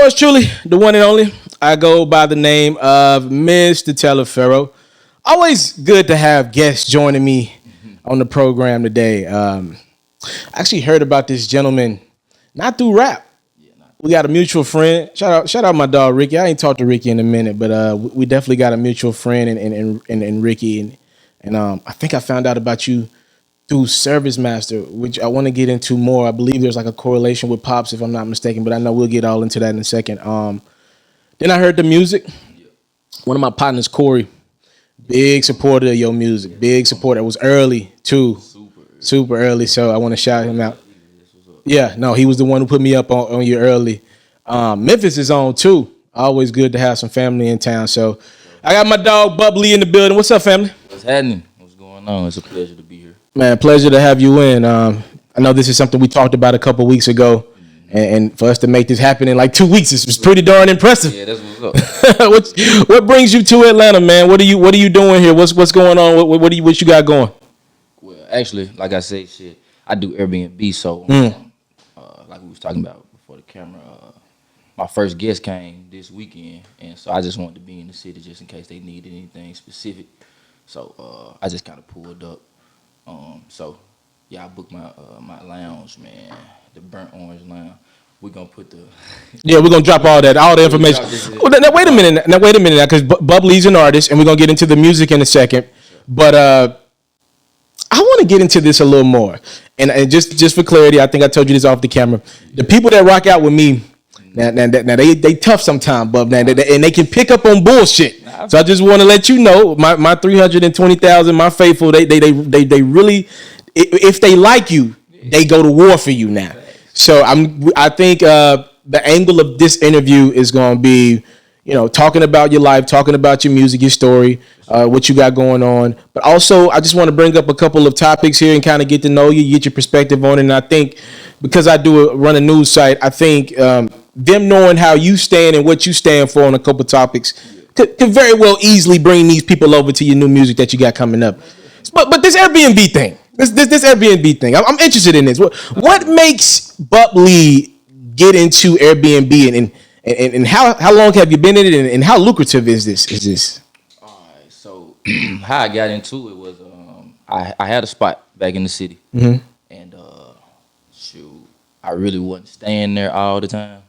Yours truly, the one and only. I go by the name of Mr. TALIAFERRO. Always good to have guests joining me on the program today. I actually heard about this gentleman, not through rap. We got a mutual friend. Shout out my dog Ricky. I ain't talked to Ricky in a minute, but we definitely got a mutual friend in Ricky. And I think I found out about you through Service Master, which I want to get into more. I believe there's like a correlation with Pops, if I'm not mistaken, but I know we'll get all into that in a second. Then I heard the music. One of my partners, Corey, big supporter of your music. Big supporter. It was early too, super early. So I want to shout him out. Yeah, no, he was the one who put me up on you early. Memphis is on too. Always good to have some family in town. So I got my dog Buplee in the building. What's up, family? What's happening? What's going on? It's a pleasure to be here. Man, pleasure to have you in. I know this is something we talked about a couple weeks ago, and for us to make this happen in like 2 weeks is pretty darn impressive. Yeah, that's what's what up. what brings you to Atlanta, man? What are you doing here? What's going on? What you got going? Well, actually, like I said, I do Airbnb, so like we was talking about before the camera, my first guest came this weekend, and so I just wanted to be in the city just in case they needed anything specific. So I just kind of pulled up. So yeah, I booked my lounge, man, the burnt orange lounge. We're gonna put the we're gonna drop all the information. Oh, now wait a minute, because Buplee's an artist, and we're gonna get into the music in a second. But I want to get into this a little more, and just for clarity, I think I told you this off the camera. The people that rock out with me, now they tough sometimes, but and they can pick up on bullshit. So I just want to let you know, my 320,000, my faithful, they really, if they like you, they go to war for you now. So I think the angle of this interview is going to be, talking about your life, talking about your music, your story, what you got going on. But also, I just want to bring up a couple of topics here and kind of get to know you, get your perspective on it. And I think because I run a news site, I think them knowing how you stand and what you stand for on a couple topics could very well easily bring these people over to your new music that you got coming up. But this Airbnb thing, this Airbnb thing, I'm interested in this. What makes Buplee get into Airbnb and how long have you been in it and how lucrative is this? All right, so how I got into it was I had a spot back in the city, and I really wasn't staying there all the time.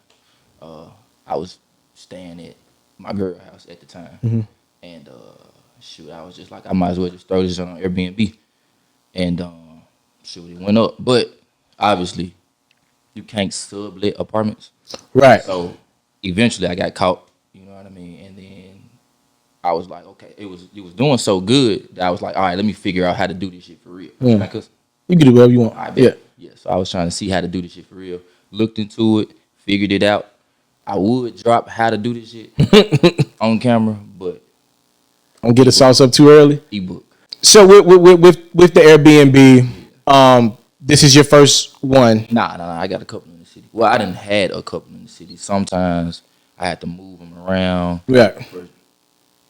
I was staying at my girl house at the time, and I was just like, I might as well just throw this on Airbnb, and it went up. But obviously, you can't sublet apartments, right? So eventually, I got caught. You know what I mean? And then I was like, okay, it was doing so good that I was like, all right, let me figure out how to do this shit for real. Because you can do whatever you want. Yeah. So I was trying to see how to do this shit for real. Looked into it, figured it out. I would drop how to do this shit on camera, but don't get the sauce up too early. Ebook. So with the Airbnb, this is your first one. Nah. I got a couple in the city. Well, I done had a couple in the city. Sometimes I had to move them around for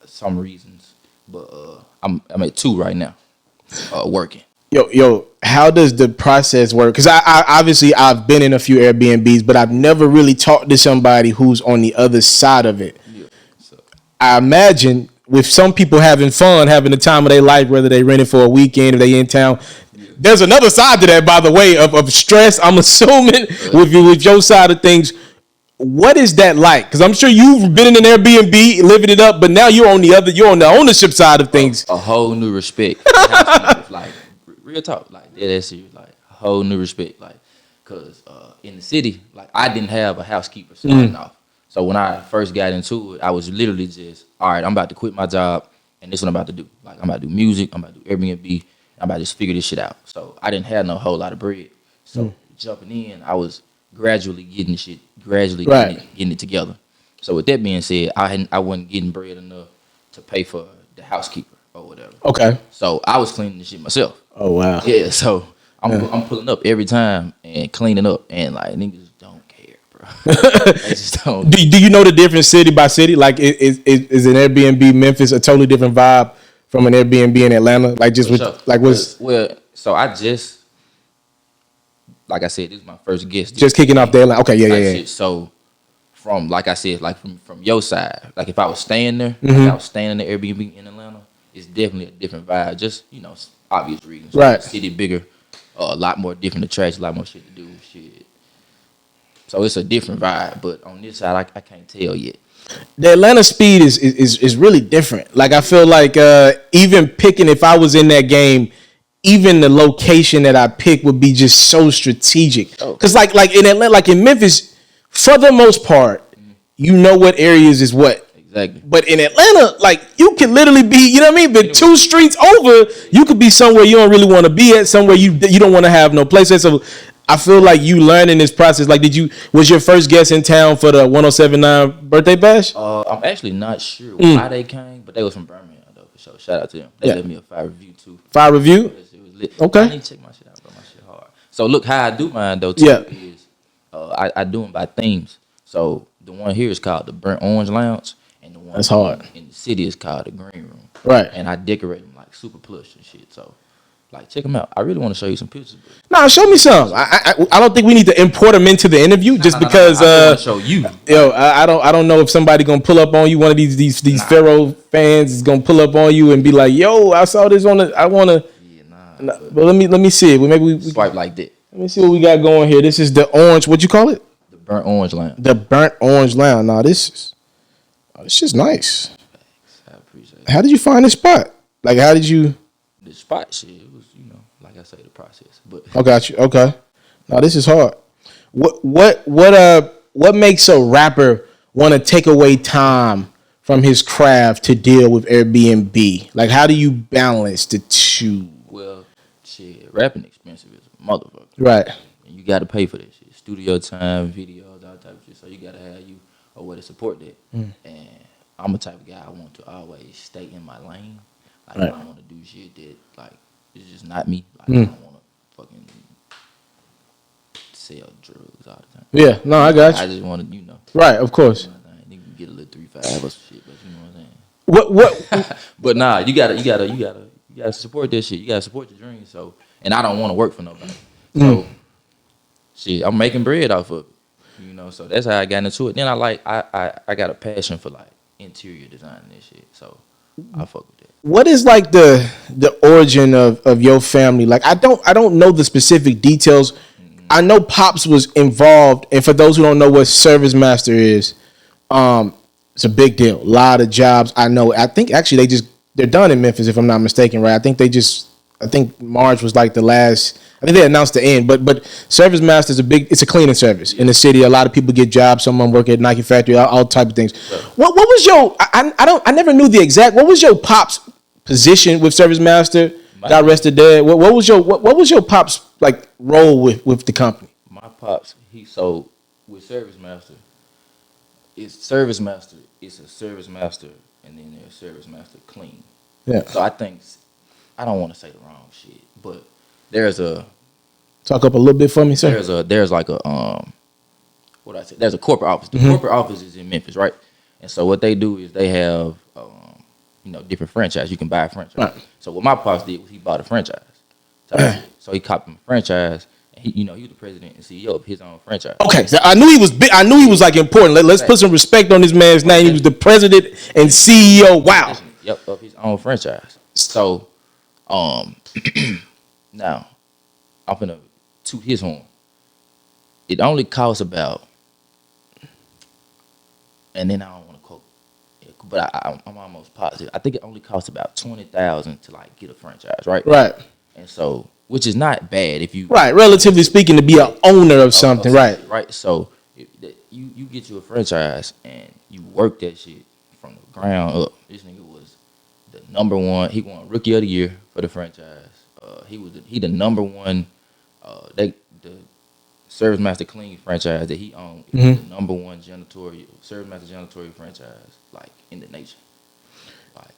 some reasons, but I'm at 2 right now, working. Yo, how does the process work? Because I obviously I've been in a few Airbnbs, but I've never really talked to somebody who's on the other side of it. Yeah, so I imagine with some people having fun, having the time of their life, whether they renting for a weekend or they in town. Yeah. There's another side to that, by the way, of stress. I'm assuming with your side of things. What is that like? Because I'm sure you've been in an Airbnb, living it up, but now you're on the ownership side of things. A whole new respect. Like real talk, like that's serious, like a whole new respect, like because in the city, like I didn't have a housekeeper starting off. So when I first got into it, I was literally just, all right, I'm about to quit my job, and this is what I'm about to do. Like I'm about to do music, I'm about to do Airbnb, I'm about to just figure this shit out. So I didn't have no whole lot of bread. So jumping in, I was gradually getting it together. So with that being said, I wasn't getting bread enough to pay for the housekeeper or whatever. Okay. So I was cleaning the shit myself. Oh wow. Yeah. So I'm pulling up every time and cleaning up, and like niggas don't care, bro. They just don't. Do you know the difference city by city? Like is an Airbnb Memphis a totally different vibe from an Airbnb in Atlanta? Like just with like what's so I just, like I said, this is my first guest. Just kicking off the Atlanta. Okay, yeah. So from like I said, like from your side, like if I was staying there, Mm-hmm. like I was staying in the Airbnb in Atlanta, it's definitely a different vibe. Just obvious reasons. Right. City bigger, a lot more different attractions, a lot more shit to do, shit. So it's a different vibe. But on this side, I can't tell yet. The Atlanta speed is really different. Like I feel like even picking, if I was in that game, even the location that I pick would be just so strategic. Because like in Atlanta, like in Memphis, for the most part, you know what areas is what. Exactly. But in Atlanta, like you can literally be, you know what I mean? But 2 streets over, you could be somewhere you don't really want to be at, somewhere you don't want to have no place at. So I feel like you learning this process. Like, was your first guest in town for the 1079 birthday bash? I'm actually not sure why they came, but they was from Birmingham though, for sure. Shout out to them. They left me a 5 review too. 5 review? It was lit. Okay. I need to check my shit out, bro. My shit hard. So look, how I do mine though too is I do them by themes. So the one here is called the Burnt Orange Lounge, and the one That's hard. in the city is called the Green Room. Right. And I decorate them like super plush and shit. So like check them out. I really want to show you some pictures. Nah, show me some. I don't think we need to import them into the interview just because. I want to show you. Yo, I don't know if somebody gonna pull up on you. One of these FERRO fans is gonna pull up on you and be like, "Yo, I saw this on the. I wanna." Yeah, But let me see it. Maybe we swipe like that. Let me see what we got going here. This is the orange. What you call it? The Burnt Orange Lounge. The Burnt Orange Lounge. Now this is nice. I appreciate it. How did you find this spot? Like, how did you? The spot shit. It was like I say, the process. But I got you. Okay. Now this is hard. What makes a rapper want to take away time from his craft to deal with Airbnb? Like, how do you balance the two? Well, shit, rapping expensive as a motherfucker. Right. And you got to pay for that shit. Studio time, videos, all type of shit. So you got to have you a way to support that. And I'm the type of guy I want to always stay in my lane. Like, I don't want to do shit that, like, it's just not me. Like, I don't want to fucking sell drugs all the time. Yeah. No, I got you. I just want to, Right. Of course. You can get a little 3-5 or some shit, but you know what I'm saying. What? But nah, you gotta support that shit. You gotta support your dreams. So, and I don't want to work for nobody. So, shit, I'm making bread off of it. So that's how I got into it. Then I got a passion for like interior design and shit. So I fuck with that. What is like the origin of your family? Like, I don't know the specific details. I know Pops was involved, and for those who don't know what Service Master is, it's a big deal. A lot of jobs. I know. I think actually they're done in Memphis, if I'm not mistaken, right? I think March was like the last. I think they announced the end, but Service Master is it's a cleaning service in the city. A lot of people get jobs. Someone work at Nike factory, all type of things. Right. What was your? I never knew the exact. What was your Pops position with Service Master? God rest his dead. What was your Pops like role with the company? My Pops, so with Service Master, it's Service Master. It's a Service Master, and then there's Service Master Clean. Yeah. So I don't want to say the wrong shit, but there's a talk up a little bit for me, sir. There's like a there's a corporate office. The corporate office is in Memphis, right? And so what they do is they have different franchise. You can buy a franchise. Right. So what my pops did was he bought a franchise. So he copped him a franchise. And he was the president and CEO of his own franchise. Okay, so I knew he was big. I knew he was like important. Let's put some respect on this man's name. He was the president and CEO. Wow. Yep, of his own franchise. So, now I'm gonna toot his horn. It only costs about, and then I don't want to quote, but I'm almost positive. I think it only costs about $20,000 to like get a franchise, right? Right. And so, which is not bad if you relatively speaking, to be an owner of something, right? Right. So you get you a franchise and you work that shit from the ground up. This nigga was the number one. He won Rookie of the Year for the franchise. He the number one. The Service Master Clean franchise that he owned. The number one Service Master janitorial franchise like in the nation. Like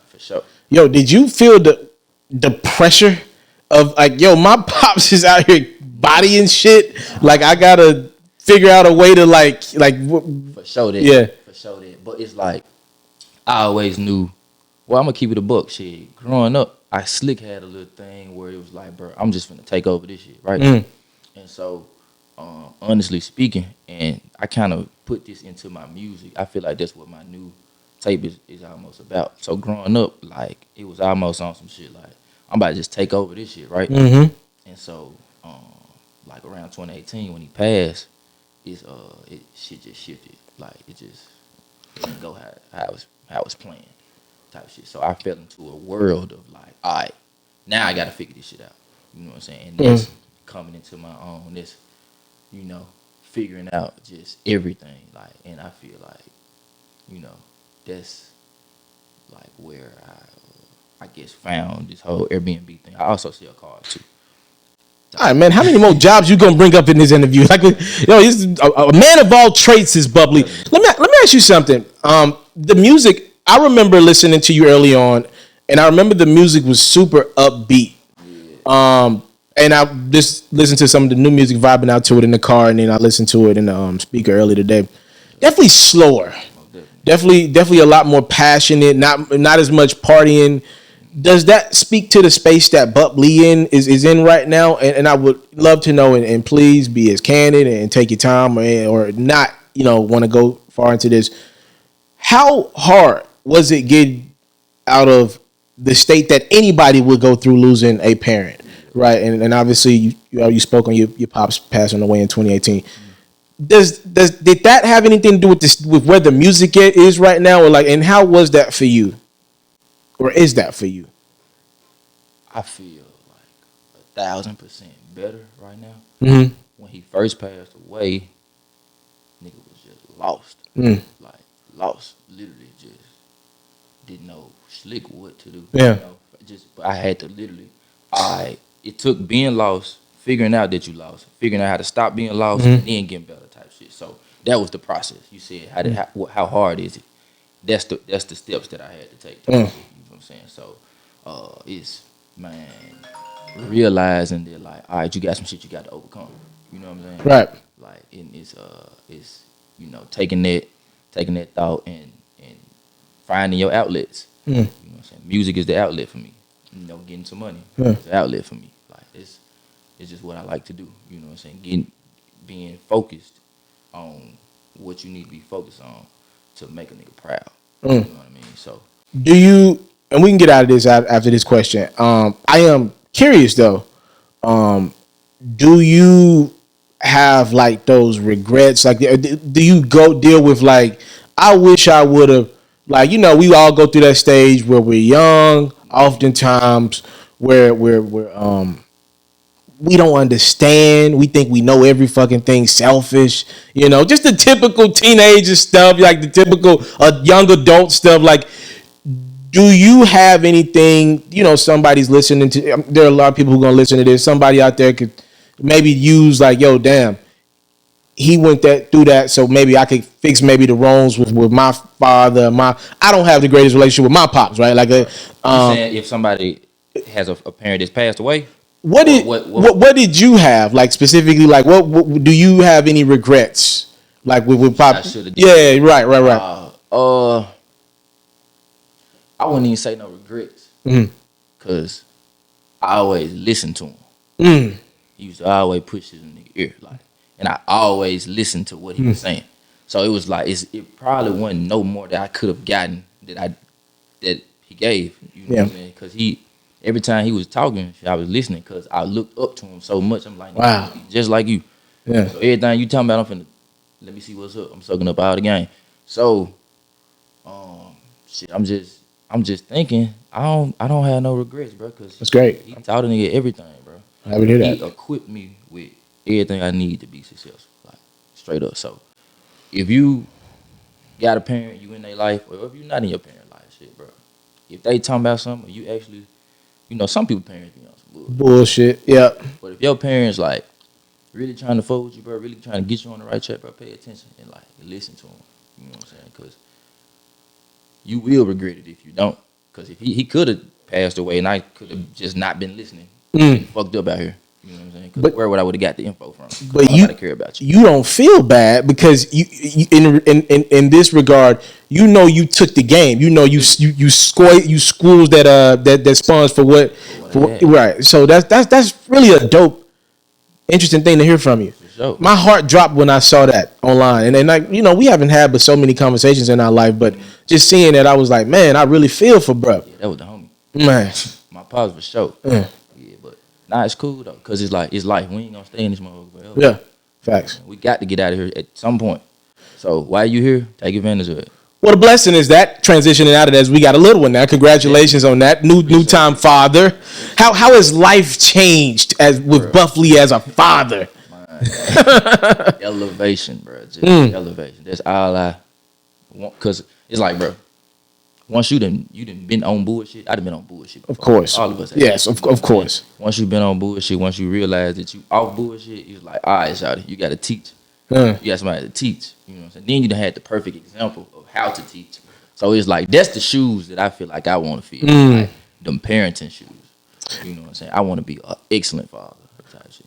for sure. Yo, did you feel the pressure of like, yo, my pops is out here bodying shit. Like, I gotta figure out a way to like for sure that. Yeah, for sure that. But it's like I always knew. Well, I'm gonna keep it a buck. Shit, growing up, I slick had a little thing where it was like, bro, I'm just gonna take over this shit, right? And so honestly speaking, and I kind of put this into my music. I feel like that's what my new tape is almost about. So growing up, like it was almost on some shit like I'm about to just take over this shit, right? Mm-hmm. And so, like around 2018 when he passed, shit just shifted. Like it didn't go how it was planned, type shit. So I fell into a world of like, all right, now I got to figure this shit out. You know what I'm saying? And that's coming into my own. This, figuring out just everything. Like, and I feel like, that's like where I guess found this whole Airbnb thing. I also sell cars too. All right, man. How many more jobs you gonna bring up in this interview? Like, he's a man of all trades is Buplee. Let me ask you something. The music. I remember listening to you early on, and I remember the music was super upbeat. And I just listened to some of the new music, vibing out to it in the car, and then I listened to it in the speaker earlier today. Definitely slower. Definitely a lot more passionate. Not as much partying. Does that speak to the space that Buplee is in right now? And I would love to know, and please be as candid and take your time, or not, want to go far into this. How hard was it getting out of the state that anybody would go through losing a parent, right? And obviously you spoke on your pops passing away in 2018. Did that have anything to do with this, with where the music is right now, or like, and how was that for you? Or is that for you? I feel like 1,000% better right now. Mm-hmm. When he first passed away, nigga was just lost. Like lost, literally just didn't know slick what to do. Yeah. But I had to literally. It took being lost, figuring out that you lost, figuring out how to stop being lost, and then getting better type shit. So that was the process. You said how hard is it? That's the steps that I had to take. You know what I'm saying? So it's, man, realizing that, like, all right, you got some shit you got to overcome. You know what I'm saying? Right. Like, and it's taking that thought and finding your outlets. You know what I'm saying? Music is the outlet for me. Getting some money. It's the outlet for me. Like, it's just what I like to do. You know what I'm saying? Being focused on what you need to be focused on to make a nigga proud. You know what I mean? So, do you? And we can get out of this after this question. I am curious though. Do you have like those regrets? Like, do you go deal with like, I wish I would have, like, we all go through that stage where we're young, oftentimes where we don't understand. We think we know every fucking thing, selfish, just the typical teenager stuff, like the typical young adult stuff. Like, do you have anything, somebody's listening to, there are a lot of people who are going to listen to this. Somebody out there could maybe use like, yo, damn, he went through that, so maybe I could fix maybe the wrongs with my father. I don't have the greatest relationship with my pops, right? Like, saying if somebody has a parent that's passed away, what did you have, like, specifically? Like, what do you have any regrets, like with pop? Yeah, right. I wouldn't even say no regrets, cause I always listened to him. He used to always push his nigga ear, like, and I always listened to what he was saying. So it was like it probably wasn't no more that I could have gotten that he gave. You know what I'm saying? Cause every time he was talking, I was listening because I looked up to him so much. I'm like, wow, just like you. Yeah. So everything you talking about, I'm finna let me see what's up. I'm soaking up all the game. So, I'm just thinking, I don't have no regrets, bro. Cause that's great. He taught a nigga everything, bro. I would hear that. He equipped me with everything I need to be successful, like straight up. So, if you got a parent, you in their life, or if you're not in your parent life, shit, bro. If they talking about something, you actually, some people parents be on some bullshit. Yeah. But if your parents like really trying to fool with you, bro, really trying to get you on the right track, bro, pay attention and like listen to them. You know what I'm saying? Because you will regret it if you don't. Because if he could have passed away and I could have just not been listening, fucked up out here. You know what I'm saying? Because where would I would have got the info from? But you care about you don't feel bad because you in this regard, you took the game. You schools that spawns for what right. So that's really a dope, interesting thing to hear from you. sure. My heart dropped when I saw that online. And then, like, you know, we haven't had but so many conversations in our life, but just seeing that, I was like, man, I really feel for bruh. Yeah, that was the homie. Man. My pops for sure. Yeah, but it's cool though, cause it's life. We ain't gonna stay in this motherfucker forever. Yeah, facts. We got to get out of here at some point. So while you here, take advantage of it. What a blessing is that, transitioning out of that, as we got a little one now. Congratulations on that. New time father. How has life changed with Buplee as a father? Elevation, bro. Just elevation. That's all I want. Cause it's like, bro, once you done been on bullshit, I'd have been on bullshit before. Of course. All of us. Yes, of course. Once you been on bullshit, once you realize that you off bullshit, it's like, all right, shawty, you got to teach. You got somebody to teach. You know what I'm saying? Then you done had the perfect example of how to teach. So it's like, that's the shoes that I feel like I want to feel. Like, them parenting shoes. You know what I'm saying? I want to be an excellent father. Type shit.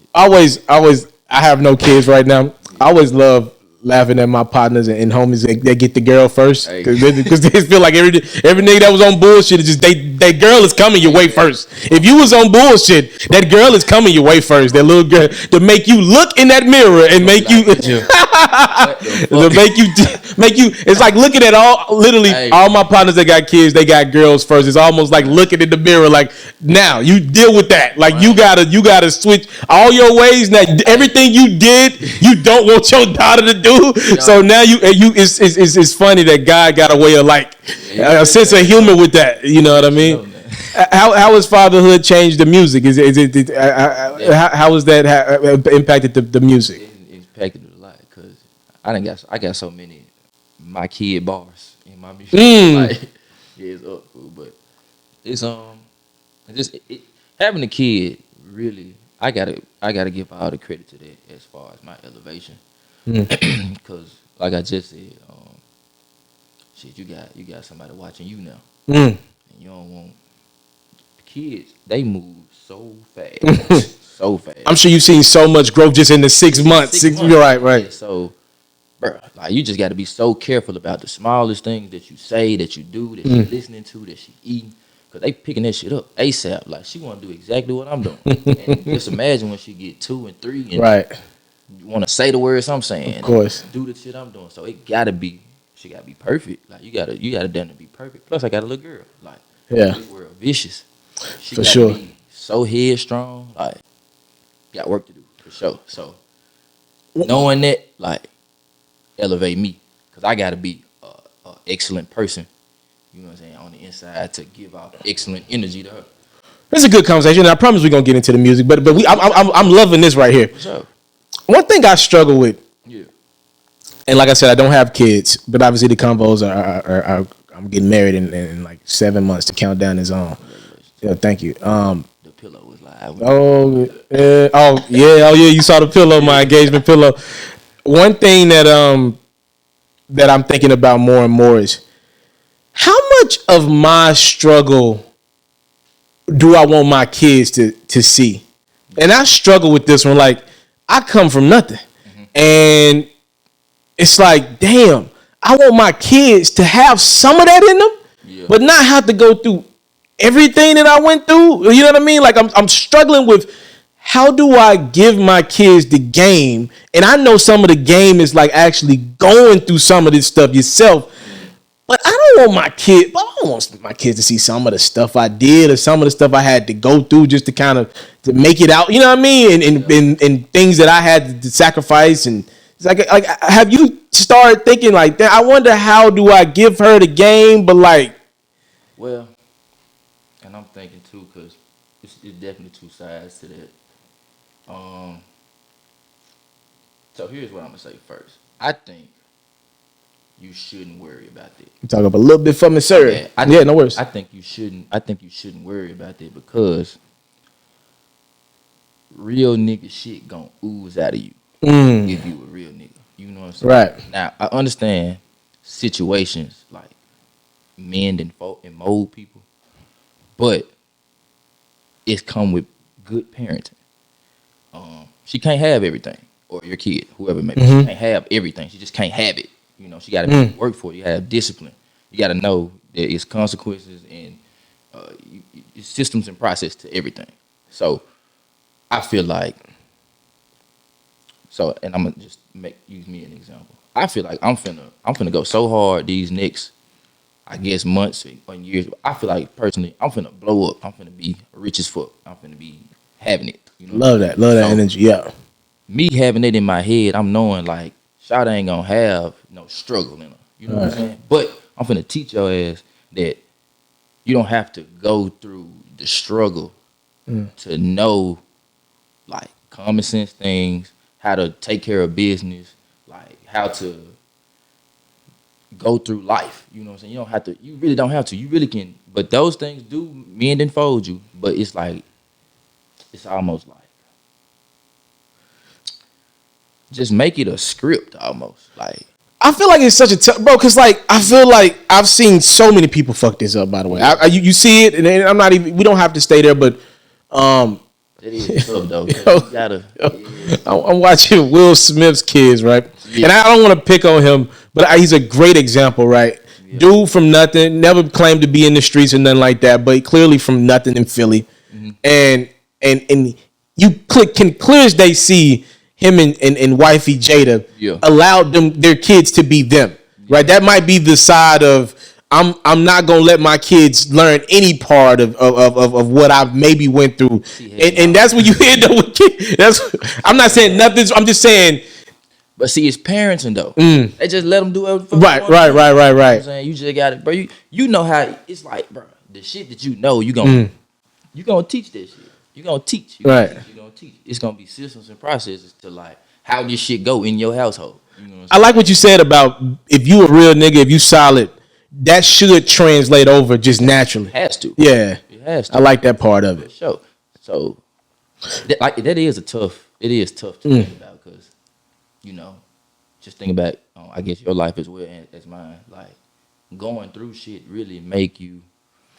I have no kids right now. I always love laughing at my partners and homies that get the girl first, because they feel like every nigga that was on bullshit is just that girl is coming your way first. If you was on bullshit, that girl is coming your way first. That little girl to make you look in that mirror and make you to make you. It's like looking at all my partners that got kids, they got girls first. It's almost like looking in the mirror, like, now you deal with that. Like, you gotta switch all your ways. Now everything you did, you don't want your daughter to do. So now it's funny that God got a way of like a sense of humor with that. You know what I mean? How has fatherhood changed the music? How has that impacted the music? It impacted it a lot, because I got so many my kid bars in my music. Like, it's up, but it's having a kid, really, I gotta give all the credit to that as far as my elevation. Because like I just said, shit, you got somebody watching you now, and you don't want kids. They move so fast, so fast. I'm sure you've seen so much growth just in the 6 months. You're right. Yeah, so, bro, like, you just got to be so careful about the smallest things that you say, that you do, that you're listening to, that she eating, because they picking that shit up ASAP. Like, she want to do exactly what I'm doing. And just imagine when she get 2 and 3, and you want to say the words I'm saying, of course, do the shit I'm doing. So she gotta be perfect. Like, you gotta damn to be perfect. Plus, I got a little girl. Like, this world vicious. She gotta be so headstrong. Like, got work to do for sure. So knowing that, like, elevate me, because I gotta be a excellent person. You know what I'm saying, on the inside, to give out excellent energy to her. It's a good conversation. And I promise we're gonna get into the music, but I'm loving this right here. For sure. One thing I struggle with, and like I said, I don't have kids, but obviously the convos are I'm getting married in like 7 months. The countdown is on. Yeah, thank you. The pillow was live. Oh yeah. You saw the pillow, my engagement pillow. One thing that I'm thinking about more and more is, how much of my struggle do I want my kids to see? And I struggle with this one. Like, I come from nothing. And it's like, damn, I want my kids to have some of that in them, but not have to go through everything that I went through. You know what I mean? Like, I'm struggling with, how do I give my kids the game? And I know some of the game is like actually going through some of this stuff yourself. But I don't want my kids to see some of the stuff I did, or some of the stuff I had to go through just to make it out. You know what I mean? And things that I had to sacrifice. And it's like have you started thinking like that? I wonder, how do I give her the game? But like, well, and I'm thinking too, because it's definitely two sides to that. So here's what I'm gonna say first. I think you shouldn't worry about that. You talk up a little bit for me, sir. Yeah, no worries. I think you shouldn't worry about that, because real nigga shit gonna ooze out of you if you a real nigga. You know what I'm saying? Right. Now, I understand situations like men and mold people, but it's come with good parenting. She can't have everything, or your kid, whoever it may be. She can't have everything. She just can't have it. You know, she got to work for it. You got to have discipline. You got to know there is consequences and systems and process to everything. So I feel like So, and I'm gonna just use me an example. I feel like I'm finna go so hard these next, I guess, months or years. I feel like personally, I'm finna blow up. I'm finna be rich as fuck. I'm finna be having it. You know Love that. Love that energy. Yeah. Me having it in my head, I'm knowing like Shawty ain't gonna have no struggle in her. You know what I'm saying? But I'm finna teach your ass that you don't have to go through the struggle to know like common sense things, how to take care of business, like how to go through life. You know what I'm saying? You don't have to. You really don't have to. You really can. But those things do mend and fold you. But it's like, it's almost like, just make it a script almost. Like, I feel like it's such a bro, because like I feel like I've seen so many people fuck this up. By the way, you see it, and I'm not even. We don't have to stay there, but it is tough though. You gotta. I'm watching Will Smith's kids, right? Yeah. And I don't want to pick on him, but he's a great example, right? Yeah. Dude from nothing, never claimed to be in the streets or nothing like that, but clearly from nothing in Philly, and you can clear as day see him and wifey Jada allowed their kids to be them, right? That might be the side of I'm not gonna let my kids learn any part of what I've maybe went through, and that's when you end up with kids. I'm not saying nothing. I'm just saying. But see, it's parenting though. They just let them do everything. Right. You know what I'm saying? You just got it, bro. You know how it's like, bro. The shit that you know, you gonna teach that shit. You gonna teach. You gonna teach. It's gonna be systems and processes to like how this shit go in your household. You know what I like what you said about if you a real nigga, if you solid, that should translate over just naturally. It has to. Yeah. It has to. I like that part of it. Sure. So that is tough to think about because, you know, just think about I guess your life as well as mine. Like going through shit really make you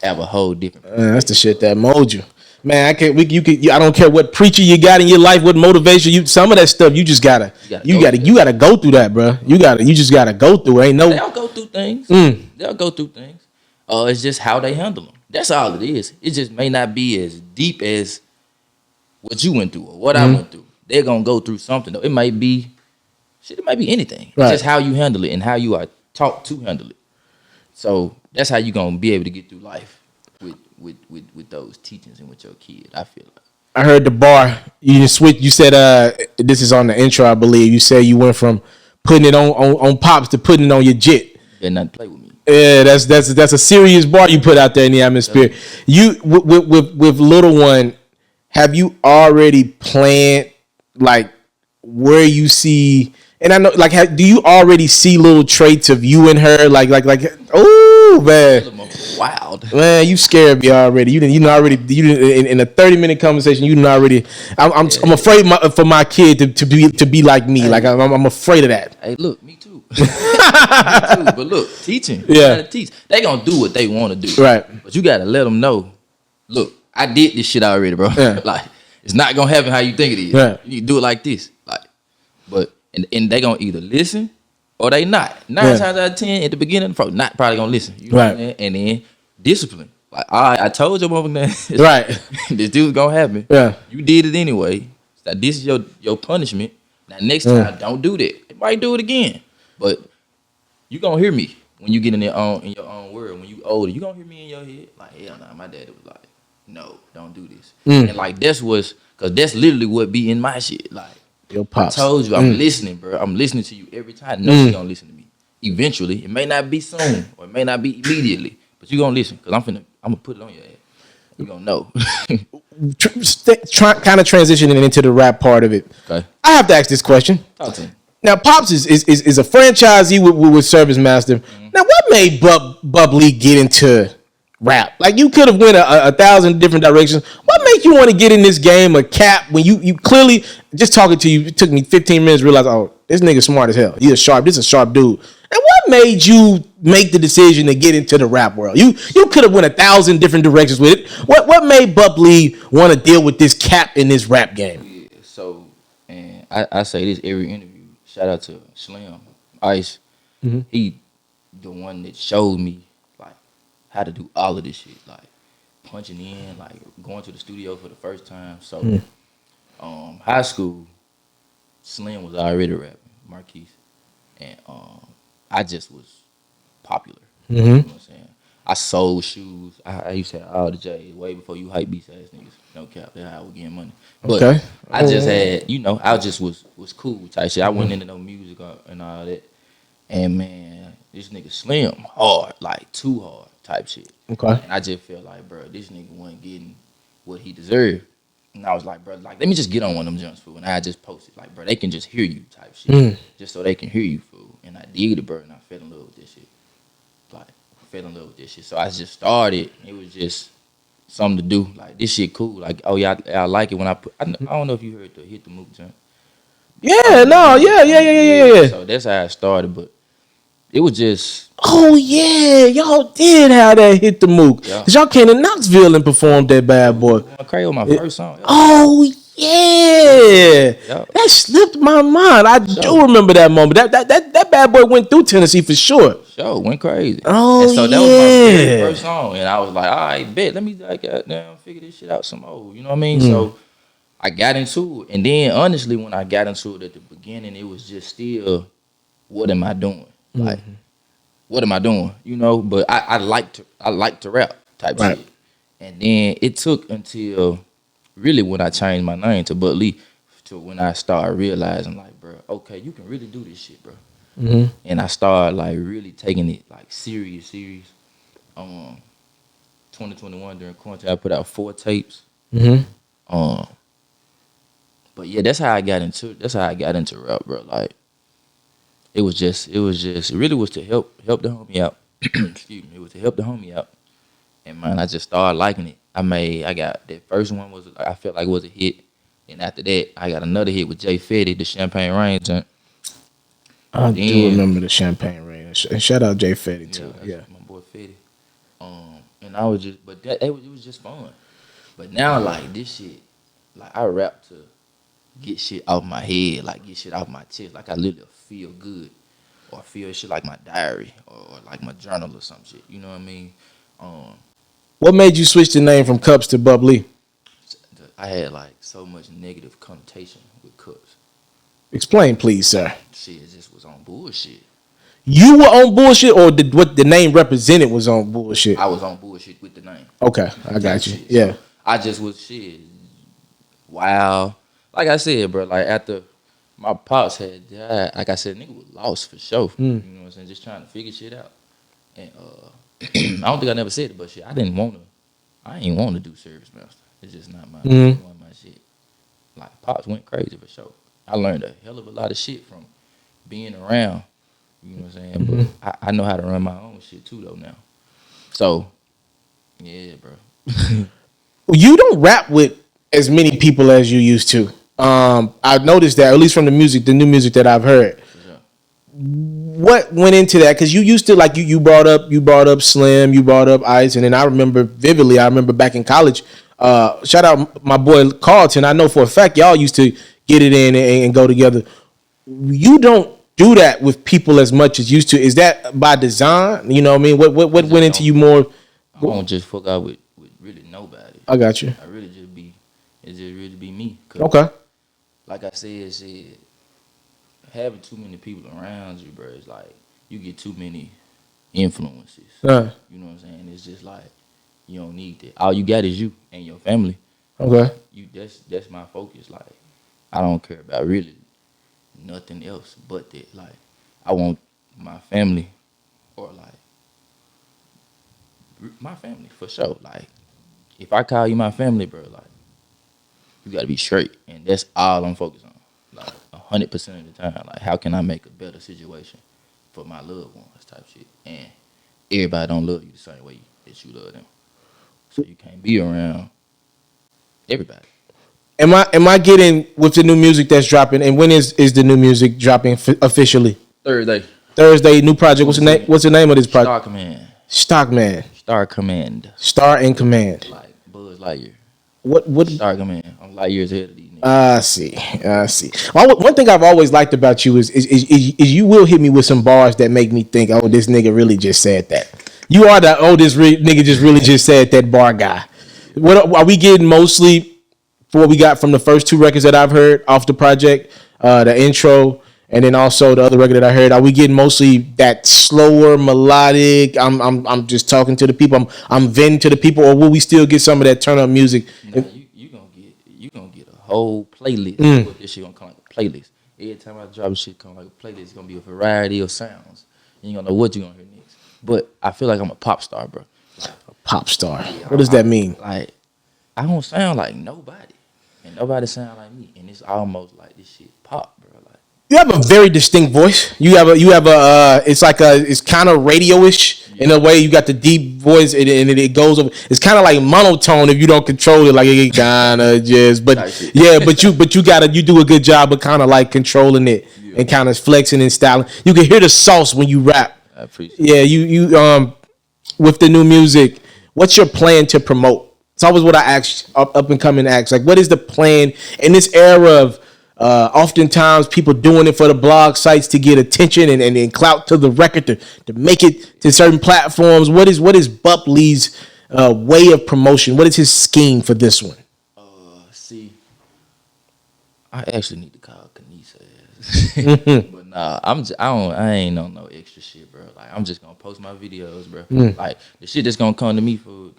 have a whole different that's the shit that mold you. Man, I don't care what preacher you got in your life, what motivation you. Some of that stuff you just gotta go through that, bro. You just gotta go through. Ain't no. They'll go through things. They'll go through things. It's just how they handle them. That's all it is. It just may not be as deep as what you went through or what I went through. They're gonna go through something though. It might be shit. It might be anything. Right. It's just how you handle it and how you are taught to handle it. So that's how you gonna be able to get through life. With those teachings and with your kid, I feel like. I heard the bar. You switch. You said this is on the intro, I believe. You said you went from putting it on pops to putting it on your jit. Better not play with me. Yeah, that's a serious bar you put out there in the atmosphere. You with little one, have you already planned like where you see? And I know, like, do you already see little traits of you and her? Like, oh man. Wild, man, you scared me already. You didn't in a 30-minute conversation. You didn't already. I'm afraid for my kid to be like me. Hey, like I'm afraid of that. Hey, look, me too. Me too. But look, teaching. You gotta teach. They gonna do what they want to do. Right. But you gotta let them know. Look, I did this shit already, bro. Yeah. Like it's not gonna happen how you think it is. Right. You need to do it like this. Like, but and they gonna either listen. Or they not. 9 times out of 10 at the beginning, not probably gonna listen. You know what I'm saying? And then discipline. Like, I told your mother that right. This dude's gonna happen. Yeah. You did it anyway. So this is your punishment. Now next time, don't do that. It might do it again. But you gonna hear me when you get in your own world. When you older, you gonna hear me in your head. Like, hell nah, my daddy was like, no, don't do this. And like cause that's literally what be in my shit. Like, your pops. I told you, I'm listening, bro. I'm listening to you every time. No, you're gonna listen to me. Eventually, it may not be soon, or it may not be immediately, but you're gonna listen, because I'm gonna put it on your ass. You're gonna know. Kind of transitioning into the rap part of it. Okay. I have to ask this question. Talk to me. Now, Pops is a franchisee with Service Master. Now, what made Buplee get into rap? Like, you could have went a 1,000 different directions. What made you want to get in this game of cap when you clearly, just talking to you, it took me 15 minutes to realize, oh, this nigga smart as hell. This is a sharp dude. And what made you make the decision to get into the rap world? You could have went 1,000 different directions with it. What made Buplee want to deal with this cap in this rap game? Yeah, so, and I say this every interview. Shout out to Slim, Ice. He the one that showed me like how to do all of this shit, like punching in, like going to the studio for the first time. So, high school, Slim was already rapping, Marquise, and I just was popular. You know what I'm saying? I sold shoes. I used to have all the J's way before you hype beast ass niggas. No cap, that's how I was getting money. But I just had, you know, I just was cool type shit. I wasn't into no music and all that. And man, this nigga Slim hard, like too hard type shit. Okay. And I just felt like, bro, this nigga wasn't getting what he deserved. And I was like, bro, like, let me just get on one of them jumps, fool. And I just posted, like, bro, they can just hear you type shit. Just so they can hear you, fool. And I did it, bro, and I fell in love with this shit. Like, I fell in love with this shit. So I just started. It was just something to do. Like, this shit cool. Like, oh, yeah, I like it when I put, I don't know if you heard the Hit the Mook jump. Yeah, no, yeah. So that's how I started, but it was just. Oh, yeah. Y'all did have that Hit the Mook. Yeah. Because y'all came to Knoxville and performed that bad boy. Crazy was my first song. Yeah. Oh, yeah. Yep. That slipped my mind. I do remember that moment. That bad boy went through Tennessee for sure. Sure, went crazy. Oh, and so that was my very first song. And I was like, all right, bet, let me like goddamn figure this shit out some more. You know what I mean? So I got into it. And then honestly, when I got into it at the beginning, it was just still, what am I doing? Like, what am I doing? You know, but I like to rap type shit. And then it took until really when I changed my name to Buplee to when I started realizing like, bro, okay, you can really do this shit, bro. And I started like really taking it like serious. 2021 during quarantine, I put out 4 tapes. But yeah, that's how I got into rap, bro. Like it really was to help the homie out. Excuse me, it was to help the homie out. And man, I just started liking it. I got that first one was I felt like it was a hit. And after that, I got another hit with Jay Fetty, the Champagne Rain joint. I do remember the Champagne Rain. And shout out Jay Fetty too. Yeah, my boy Fetty. And I was just, but it was just fun. But now like this shit, like I rap to get shit off my head, like get shit off my chest, like I literally feel good, or feel shit like my diary or like my journal or some shit. You know what I mean? What made you switch the name from Cups to Buplee? I had like so much negative connotation with Cups. Explain, please, sir. Shit, it just was on bullshit. You were on bullshit, or what the name represented was on bullshit? I was on bullshit with the name. Okay, I got you. Shit. Yeah. So I just was shit. Wow. Like I said, bro, like after my pops had died, like I said, nigga was lost for sure. You know what I'm saying? Just trying to figure shit out. And I don't think I never said it, but shit, I ain't want to do service master. It's just not my shit. Like pops went crazy for sure. I learned a hell of a lot of shit from being around. You know what I'm saying? But I know how to run my own shit too though now. So yeah, bro. You don't rap with as many people as you used to. I've noticed that, at least from the new music that I've heard. What went into that? Because you used to, like, you brought up Slim, you brought up Ice, and then I remember vividly, back in college, shout out my boy Carlton. I know for a fact y'all used to get it in and go together. You don't do that with people as much as used to. Is that by design? You know what I mean? What went into you more? I won't just fuck out with really nobody. I got you. I really just really be me. Okay. Like I said, having too many people around you, bro, it's like you get too many influences. You know what I'm saying? It's just like you don't need that. All you got is you and your family. Okay. That's my focus. Like I don't care about really nothing else but that. Like I want my family, or like my family for sure. Like if I call you my family, bro, like you gotta be straight, and that's all I'm focused on. Like 100% of the time, like how can I make a better situation for my loved ones, type shit. And everybody don't love you the same way that you love them, so you can't be around everybody. Am I getting with the new music that's dropping? And when is the new music dropping officially? Thursday, new project. What's the name of this project? Star Command. Star in Command. Like Buzz Lightyear. What? Star Command. I'm light years ahead of these niggas. I see. Well, one thing I've always liked about you is you will hit me with some bars that make me think, oh, this nigga really just said that. You are the this nigga just really just said that bar guy. What are we getting mostly? For what we got from the first 2 records that I've heard off the project, the intro, and then also the other record that I heard. Are we getting mostly that slower melodic? I'm just talking to the people. I'm venting to the people, or will we still get some of that turn up music? Nah, you gonna get a whole playlist. But this shit gonna come like a playlist. Every time I drop a shit, come like a playlist. It's gonna be a variety of sounds. You ain't gonna know what you gonna hear next. But I feel like I'm a pop star, bro. Pop star. What does that mean? Like, I don't sound like nobody, and nobody sound like me, and it's almost like this shit pop, bro. Like, You have a very distinct voice. You have a it's kind of radio-ish in a way. You got the deep voice and it goes over. It's kind of like monotone if you don't control it. Like it kind of just, but yeah, but you do a good job of kind of like controlling it and kind of flexing and styling. You can hear the sauce when you rap. I appreciate. Yeah, you with the new music. What's your plan to promote? It's always what I ask up and coming acts. Like, what is the plan in this era of oftentimes people doing it for the blog sites to get attention and clout to the record to make it to certain platforms? What is Buplee's way of promotion? What is his scheme for this one? See, I actually need to call Kanisa. But nah, I ain't on no extra shit, bro. Like, I'm just gonna post my videos, bro. Like, the shit that's gonna come to me for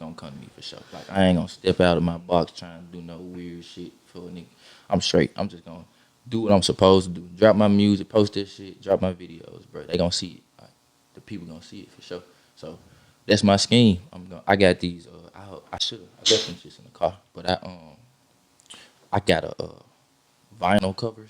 sure. Like, I ain't gonna step out of my box trying to do no weird shit for a nigga. I'm straight. I'm just gonna do what I'm supposed to do. Drop my music, post this shit, drop my videos, bro. They gonna see it. Like, the people gonna see it for sure. So that's my scheme. I got these. I left them shits in the car, but I got a vinyl covers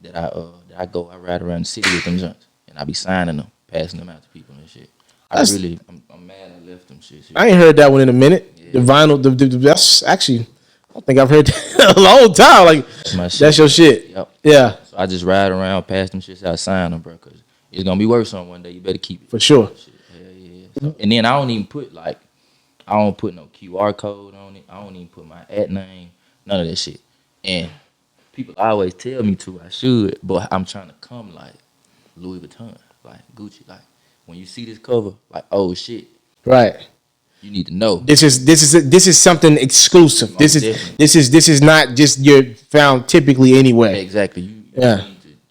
that I ride around the city with them joints, and I be signing them, passing them out to people and shit. I'm mad I left them shits here. I ain't heard that one in a minute. Yeah. The vinyl, that's actually, I don't think I've heard that a long time. Like, that's your shit. Yep. Yeah. So I just ride around, pass them shits out, sign them, bro, because it's gonna be worth something one day. You better keep it. For sure. Hell yeah. So, and then I don't even put I don't put no QR code on it. I don't even put my name, none of that shit. And people always tell me to, I should, but I'm trying to come like Louis Vuitton, like Gucci. Like, when you see this cover, like, oh shit, right? You need to know this is something exclusive. This is not just you're found typically anywhere. Exactly. You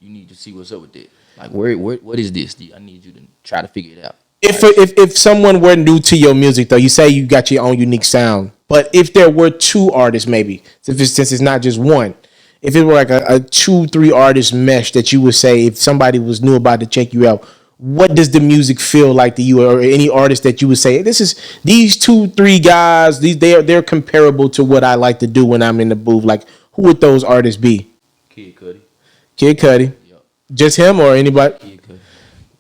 need to see what's up with that. Like, what is this? I need you to try to figure it out. If someone were new to your music, though, you say you got your own unique sound, but if there were two artists, maybe since it's not just one, if it were like a 2-3 artist mesh that you would say, if somebody was new about to check you out, what does the music feel like to you, or any artist that you would say these 2-3 guys, they're comparable to what I like to do when I'm in the booth? Like, who would those artists be? Kid Cudi. Yep. Just him or anybody? Kid Cudi.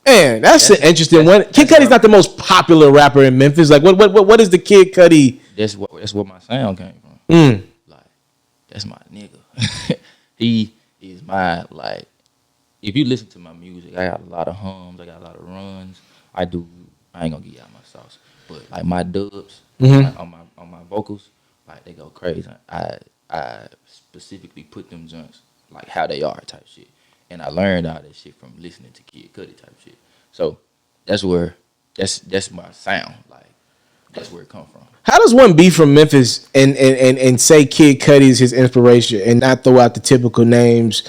Man, that's an interesting one. Kid Cudi's not the most popular rapper in Memphis. Like, what is the Kid Cudi? That's what my sound came from. Like, that's my nigga. He is my, like, if you listen to my music, I got a lot of hums, I got a lot of runs. I ain't gonna give you out my sauce, but like my dubs like, on my vocals, like, they go crazy. I specifically put them joints like how they are type shit. And I learned all that shit from listening to Kid Cudi type shit. So that's my sound. Like, that's where it come from. How does one be from Memphis and say Kid Cudi is his inspiration and not throw out the typical names?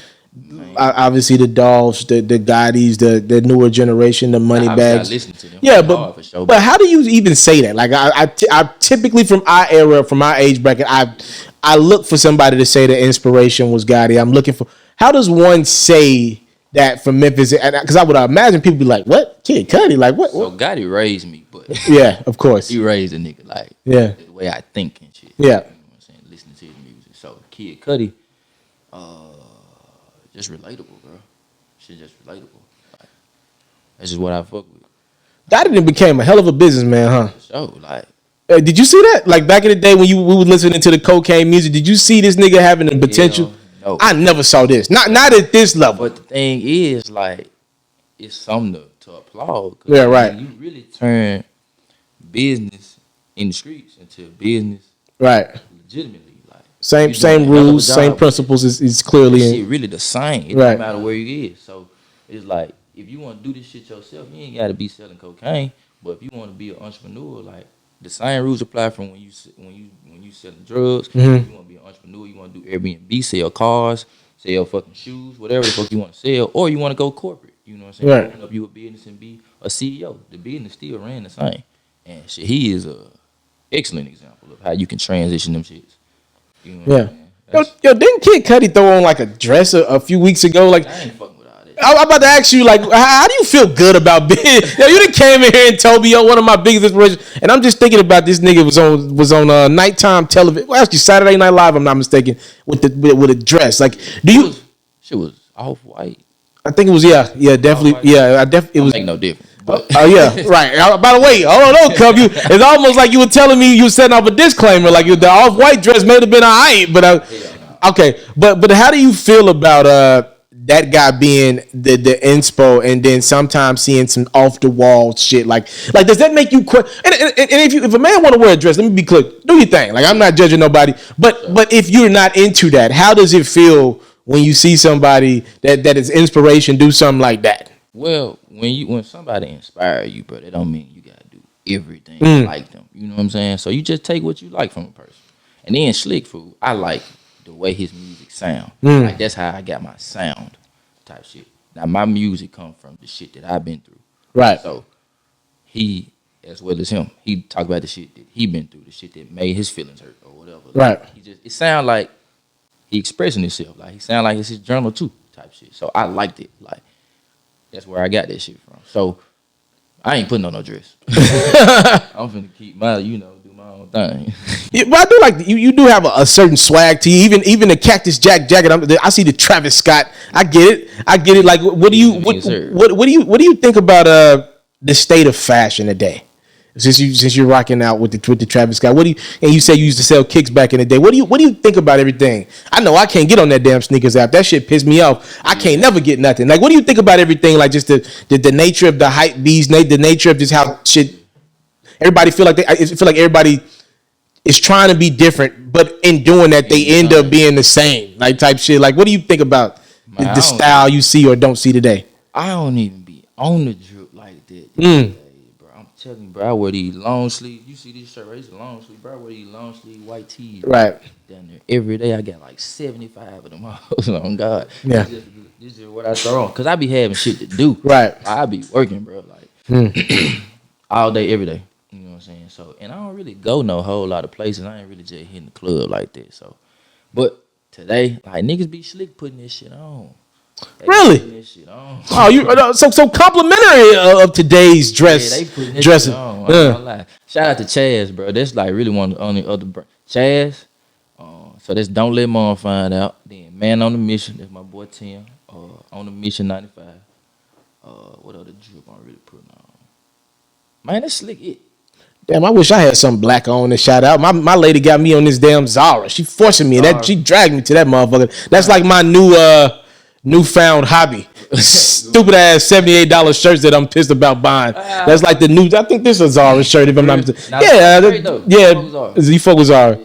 Obviously the Dolphs, the Gottis, the newer generation, the Moneybags. I listen to them. Yeah, but how do you even say that? Like, I typically from our era, from our age bracket, I look for somebody to say the inspiration was Gotti. I'm looking for, how does one say that from Memphis? Because I would imagine people be like, "What, Kid Cudi? Like, what?" So Gotti raised me, but yeah, of course, he raised a nigga like the way I think and shit. Yeah, you know what I'm saying, listening to his music. So Kid Cudi, just relatable, bro. Shit, just relatable. Like, that's just what I fuck with. Gotti became a hell of a businessman, huh? So, like, did you see that? Like, back in the day when we were listening to the cocaine music, did you see this nigga having the potential? No. I never saw this. Not at this level. But the thing is, like, it's something to applaud. Yeah, right. You really turn business in the streets into business, right? Legitimately, like, same rules, same principles is clearly in. Shit really the same. It don't matter where you is. So it's like, if you want to do this shit yourself, you ain't got to be selling cocaine. But if you want to be an entrepreneur, like, the same rules apply from when you selling drugs. You want to be an entrepreneur, you want to do Airbnb, sell cars, sell fucking shoes, whatever the fuck you want to sell, or you want to go corporate. You know what I'm saying? Right. Open up you a business and be a CEO. The business still ran the same. And shit, he is a excellent example of how you can transition them shits. You know what I'm saying? Yo, didn't Kid Cudi throw on like a dress a few weeks ago? Like, I ain't fucking with all that. I'm about to ask you, like, how do you feel good about being? Yo, you done came in here and told me, yo, one of my biggest inspirations, and I'm just thinking about this nigga was on nighttime television. Well, actually, Saturday Night Live, I'm not mistaken, with a dress. Like, do you? She was off white. I think it was definitely it was make no difference. But yeah, right. By the way, hold on, Cub. It's almost like you were telling me you were setting off a disclaimer, like the off-white dress may have been alright, but okay. But how do you feel about that guy being the inspo, and then sometimes seeing some off-the-wall shit? Like does that make you and if a man want to wear a dress, let me be clear, do your thing. Like, I'm not judging nobody, but if you're not into that, how does it feel when you see somebody that is inspiration do something like that? Well, when somebody inspire you, bro, that don't mean you gotta do everything like them. You know what I'm saying? So you just take what you like from a person. And then Slick Food, I like the way his music sound. Like, that's how I got my sound type shit. Now, my music come from the shit that I've been through. Right. So he, as well as him, he talk about the shit that he been through, the shit that made his feelings hurt or whatever. Right. It sound like he expressing himself. Like, he sound like it's his journal too type shit. So I liked it. Like, that's where I got that shit from. So I ain't putting on no dress. I'm finna keep my, do my own thing. Yeah, but I do like you do have a certain swag to you. Even the Cactus Jack jacket. I see the Travis Scott. I get it. Like, what do you think about the state of fashion today? Since you're rocking out with the Travis Scott, and you say you used to sell kicks back in the day. What do you think about everything? I know I can't get on that damn sneakers app. That shit pissed me off. I can't never get nothing. Like, what do you think about everything? Like, just the nature of the hype beast, the nature of just how shit. Everybody feel like everybody is trying to be different, but in doing that, they end up being the same, like, type shit. Like, what do you think about the style you see or don't see today? I don't even be on the drip like that. I'm telling you, bro, I wear these long sleeve. You see this shirt, right? It's a long sleeve, bro. I wear these long sleeve white tees. Right. Down there. Every day I got like 75 of them. Oh, God. Yeah. This is what I throw on. Because I be having shit to do. Right. I be working, bro. Like, all day, every day. You know what I'm saying? So, and I don't really go no whole lot of places. I ain't really just hitting the club like that. So, but today, like, niggas be slick putting this shit on. Really? This shit on. Oh, you so complimentary of today's dress. Yeah, they putting this dressing. shit on. I ain't gonna lie. Shout out to Chaz, bro. That's like really one of the only other Chaz. So that's Don't Let Mom Find Out. Then Man on the Mission. That's my boy Tim. On the Mission 95. What other drip I'm really putting on? Man, that's slick it. Damn, I wish I had something black on to shout out. My lady got me on this damn Zara. She forcing me. She dragged me to that motherfucker. That's like my newfound hobby. Stupid ass $78 shirts that I'm pissed about buying. That's like the new. I think this is a Zara shirt. If I'm not mistaken. You fuck with Zara.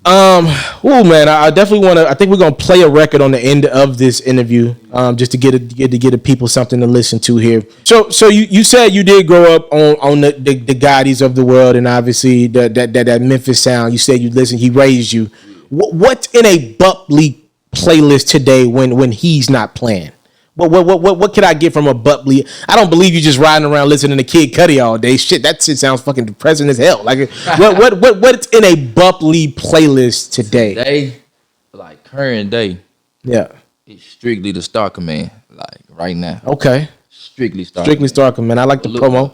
Oh man, I definitely want to. I think we're gonna play a record on the end of this interview, just to get the people something to listen to here. So you said you did grow up on the Gottis of the world, and obviously that Memphis sound. You said you listened. He raised you. What's in a Buplee playlist today when he's not playing? What can I get from a Buplee? I don't believe you just riding around listening to Kid Cudi all day. Shit, that shit sounds fucking depressing as hell. Like, what's in a Buplee playlist today? Today, like current day, yeah, it's strictly the Star Command. Like right now, okay, strictly Star Command. I like the promo.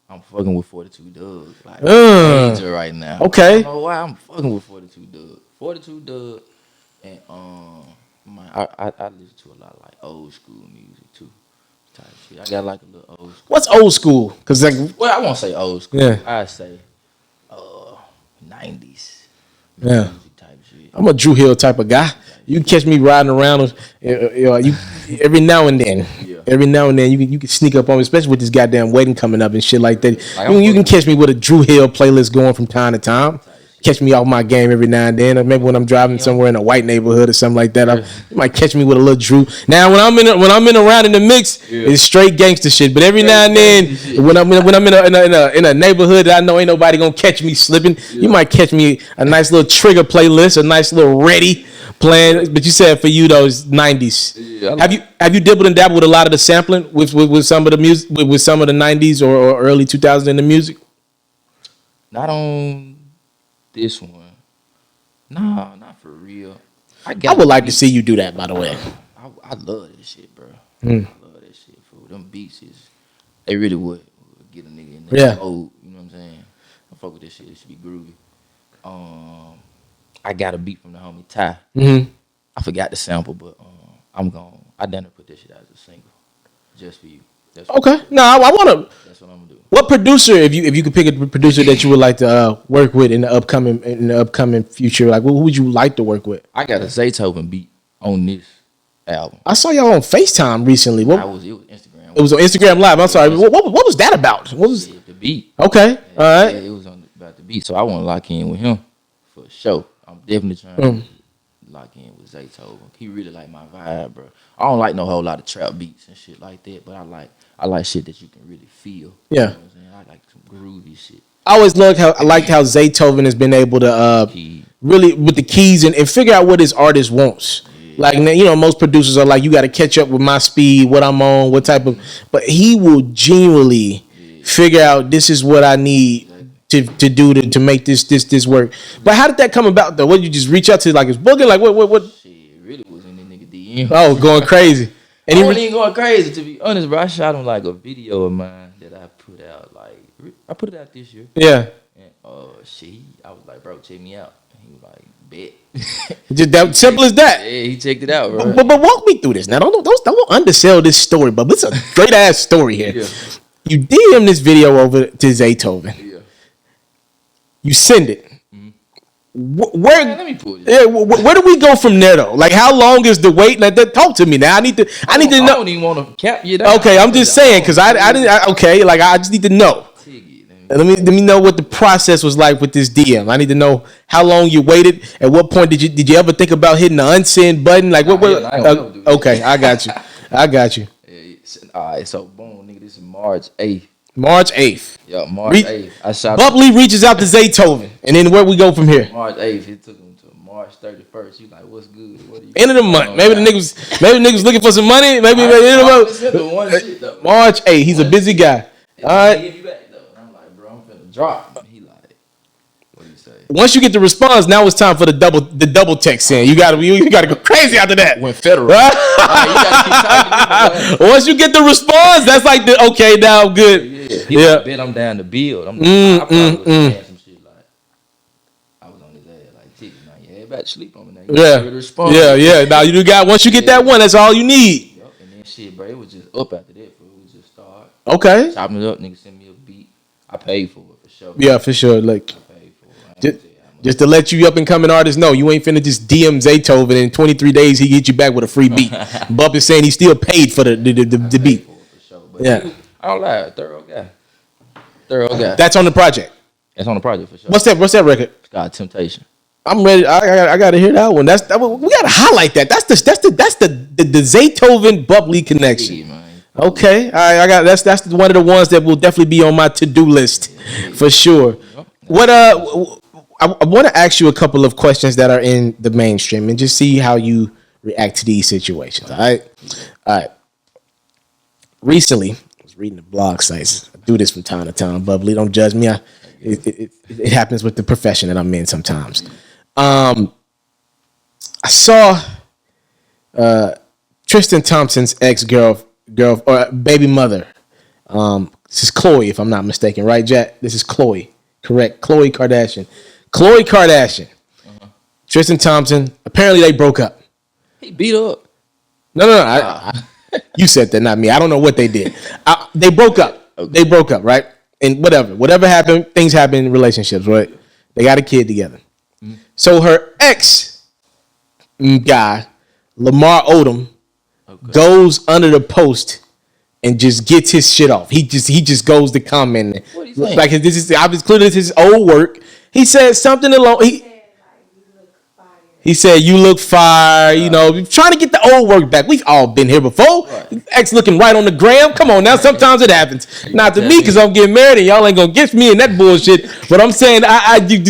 I'm fucking with 42 Doug. Like major right now. Okay. I don't know why I'm fucking with 42 Doug. 42 Doug, and I listen to a lot of like old school music too. Type shit. I got like a little old school. What's old school? Cause like, well, I won't say old school. Yeah. I say 90s. Yeah. Music type shit. I'm a Drew Hill type of guy. You can catch me riding around, you every now and then. Yeah. Every now and then you can sneak up on me, especially with this goddamn wedding coming up and shit like that. Like, you can catch me with a Drew Hill playlist going from time to time. catch me off my game every now and then. Or maybe when I'm driving somewhere in a white neighborhood or something like that, you might catch me with a little Drew. Now when I'm in around in the mix, it's straight gangster shit. But every now and then, when I'm in a neighborhood that I know ain't nobody gonna catch me slipping, you might catch me a nice little Trigger playlist, a nice little Ready playing. But you said for you those 90s. Yeah, have you dabbled and dabbled with a lot of the sampling with some of the music with some of the 90s or early 2000s in the music? Not on this one. No, not for real. I would like to see you do that, by the way. I love this shit, bro. I love that shit, fool. Them beats they really would get a nigga in there. Old, you know what I'm saying? I fuck with this shit. It should be groovy. I got a beat from the homie Ty. I forgot the sample, but I done put this shit out as a single, just for you. Okay. No, I want to. That's what I'm gonna do. What producer, if you could pick a producer that you would like to work with in the upcoming future, like who would you like to work with? I got a Zaytoven beat on this album. I saw y'all on FaceTime recently. It was Instagram. It was on Instagram Live. I'm sorry. What was that about? What was the beat? Okay. All right. It was about the beat, so I want to lock in with him for sure. I'm definitely trying to lock in with Zaytoven. He really like my vibe, bro. I don't like no whole lot of trap beats and shit like that, but I like shit that you can really feel. Yeah. You know what I'm saying? I like some groovy shit. I always liked how Zaytoven has been able to really with the keys and figure out what his artist wants. Yeah. Like, you know, most producers are like, you got to catch up with my speed, what I'm on, what type of. But he will genuinely figure out this is what I need to do to make this work. But how did that come about though? What did you just reach out to like his booking? Like what? Shit, it really was in the nigga DM. Oh, going crazy. And he wasn't even going crazy, to be honest, bro. I shot him like a video of mine that I put out. I put it out this year. Yeah. And I was like, bro, check me out. And he was like, bet. Just that simple as that. Yeah, he checked it out, bro. But walk me through this now. Don't undersell this story, but it's a great ass story here. Yeah. You DM this video over to Zaytoven. Yeah. You send it. Where? Let me pull it. Yeah, where do we go from there though? Like, how long is the wait? Like, talk to me now. I need to know. I don't even want to cap you down. Okay, I'm just saying because I just need to know. Let me know what the process was like with this DM. I need to know how long you waited. At what point did you ever think about hitting the unsend button? Like what? Okay, I got you. All right, so boom, nigga, this is March 8th. March 8th. Yeah, March 8th. I shot Buplee reaches out to Zaytoven, and then where we go from here? March 8th. It took him to March 31st. You like, what's good? What are you end of the month. Maybe the niggas looking for some money. Maybe March 8th. He's a busy guy. All right. I'm like, bro, I'm finna drop. He like, what do you say? Once you get the response, now it's time for the double text in. You gotta go crazy after that. Went federal. Once you get the response, that's like okay, now I'm good. Yeah. Like, bet I'm down to build. I probably was saying some shit like, I was on his ass like, Tick, now you ain't about to sleep on me now. Yeah. Now you got once you get that one, that's all you need. Yep. And then shit, bro, it was just up after that. It was just start. Okay. Chopping it up, nigga send me a beat. I paid for it for sure. Yeah, for sure. Like, I paid for it. Just to let you up and coming artists know, you ain't finna just DM Zaytoven and in 23 days he get you back with a free beat. Bup is saying he still paid for the beat. For sure. But yeah. I don't lie, thorough guy. That's on the project. That's on the project for sure. What's that record? It's called Temptation. I'm ready. I gotta hear that one. We gotta highlight that. That's the Zaytoven Buplee connection. Yeah, man. Okay, all right. That's one of the ones that will definitely be on my to-do list for sure. What I want to ask you a couple of questions that are in the mainstream and just see how you react to these situations. All right. Recently, I was reading the blog sites. I do this from time to time. Buplee, don't judge me. It happens with the profession that I'm in sometimes. I saw Tristan Thompson's ex-girl or baby mother. This is Khloe, if I'm not mistaken, right, Jack? This is Khloe, correct? Khloe Kardashian. Tristan Thompson. Apparently, they broke up. He beat up. No. You said that, not me. I don't know what they did. They broke up. Okay. They broke up, right? And whatever happened, things happen in relationships, right? They got a kid together. Mm-hmm. So her ex guy, Lamar Odom, goes under the post and just gets his shit off. He just goes to comment. What do you think? Like this is obviously clearly this is old work. He said something along. He said, "You look fire." You know, trying to get the old work back. We've all been here before. Right. Ex looking right on the gram. Come on now. Sometimes it happens. Not to me, because I'm getting married and y'all ain't gonna get me in that bullshit. But I'm saying,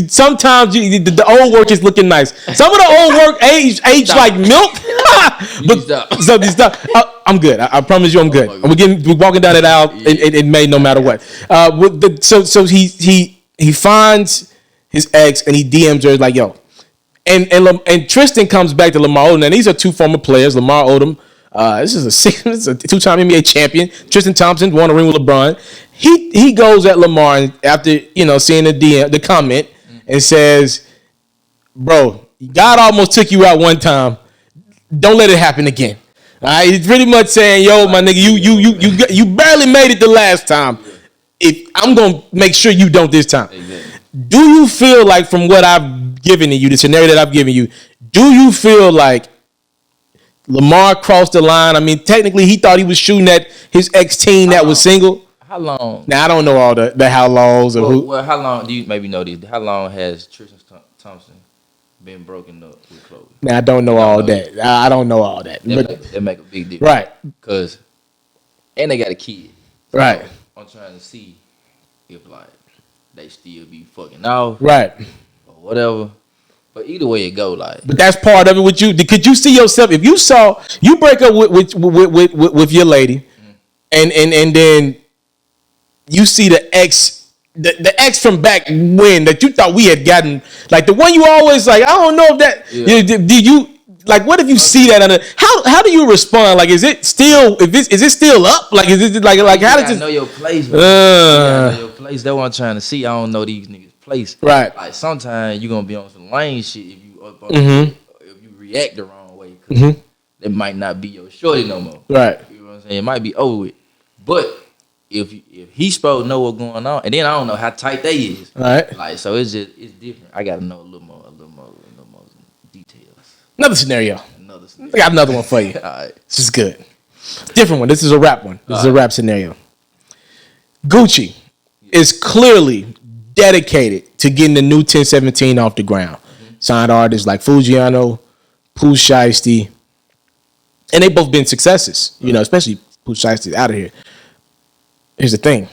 sometimes the old work is looking nice. Some of the old work age like milk. But stop. I'm good. I promise you, I'm good. We're walking down that aisle. It may no matter what. So he finds his ex and he DMs her like, yo. And Tristan comes back to Lamar Odom. And these are two former players. Lamar Odom, this is a two-time NBA champion. Tristan Thompson won a ring with LeBron. He goes at Lamar after seeing the comment and says, "Bro, God almost took you out one time. Don't let it happen again." All right, he's pretty much saying, "Yo, my nigga, you barely made it the last time. If I'm gonna make sure you don't this time." Exactly. Do you feel like, from what I've given you, the scenario that I've given you, do you feel like Lamar crossed the line? I mean, technically, he thought he was shooting at his ex-team that was single. How long? Now, I don't know all the how longs or who. Well, how long do you maybe know this? How long has Tristan Thompson been broken up with Chloe? Now, I don't know all that. I don't know all that. That make a big difference. Right. And they got a kid. So right. I'm trying to see if, like, they still be fucking off. Right. Or whatever. But either way it go, like. But that's part of it with you. Could you see yourself, if you break up with your lady, and then you see the ex from back when that you thought we had gotten, like the one you always like, I don't know if that, did you, like, what if you see that under, how do you respond? Like, is it still up? Like, is it like how does it? Know your place, bro. You gotta know your place. That's what I'm trying to see. I don't know these niggas' place. Right. Like, sometimes you gonna be on some lame shit if you if you react the wrong way, because it might not be your shorty no more. Right. You know what I'm saying? It might be over with. But if he's supposed to know what's going on, and then I don't know how tight they is. Right. Like, so it's different. I gotta know a little more details. Another scenario. I got another one for you. All right. This is good. Different one. This is a rap one. This is a rap scenario. Gucci is clearly dedicated to getting the new 1017 off the ground. Signed artists like Fujiano, Pooh Shiesty, and they both been successes. Especially Pooh Shiesty out of here. Here's the thing.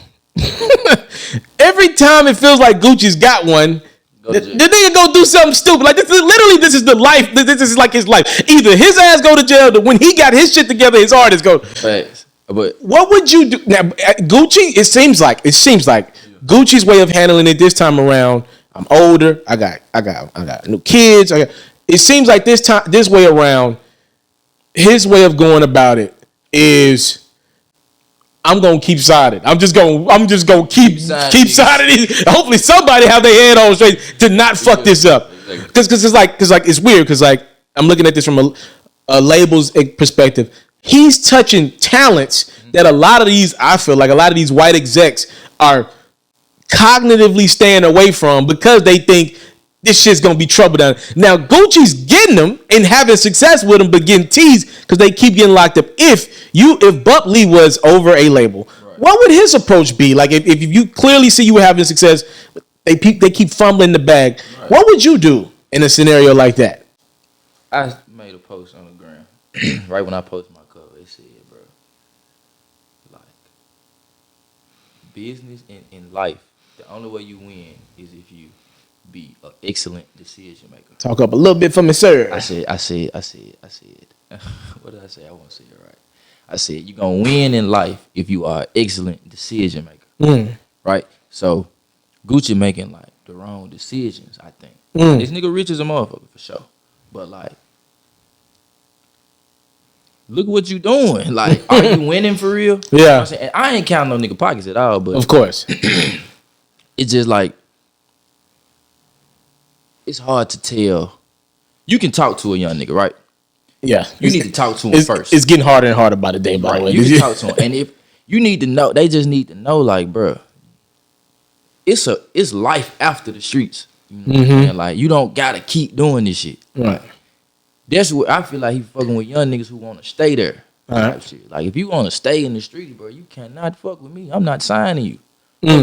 Every time it feels like Gucci's got one, the nigga go do something stupid. Like, this is the life. This is like his life. Either his ass go to jail, or when he got his shit together, his artists go. Thanks. But what would you do now? Gucci, it seems like Gucci's way of handling it this time around. I'm older. I got new kids. It seems like this way around, his way of going about it is, I'm gonna keep siding. I'm just gonna keep siding. Hopefully somebody have their head on straight to not fuck this up. Because it's weird. Because I'm looking at this from a label's perspective. He's touching talents that a lot of these white execs are cognitively staying away from, because they think this shit's gonna be trouble down. Now Gucci's getting them and having success with them, but getting teased because they keep getting locked up. If Buplee was over a label, what would his approach be? Like, if you clearly see you having success, they keep fumbling the bag. Right. What would you do in a scenario like that? I made a post on the gram right when I posted my cover. It said, bro, like, business in life, the only way you win is if you be an excellent decision maker. Talk up a little bit for me, sir. I said. What did I say? I won't say it right. I said, you're going to win in life if you are an excellent decision maker. Right? So, Gucci making, like, the wrong decisions, I think. This nigga rich as a motherfucker, for sure. But, like, look what you doing. Like, are you winning for real? Yeah. You know what I'm saying? And I ain't counting no nigga pockets at all, but. Of course. It's just like, it's hard to tell. You can talk to a young nigga, right? Yeah. You need to talk to him first. It's getting harder and harder by the day, by the way. You can talk to him. And if you need to know, they just need to know, like, bro, it's life after the streets. You know what I'm saying? Like, you don't gotta keep doing this shit. Right. That's what I feel like he fucking with young niggas who wanna stay there. Right. Shit. Like, if you wanna stay in the streets, bro, you cannot fuck with me. I'm not signing you.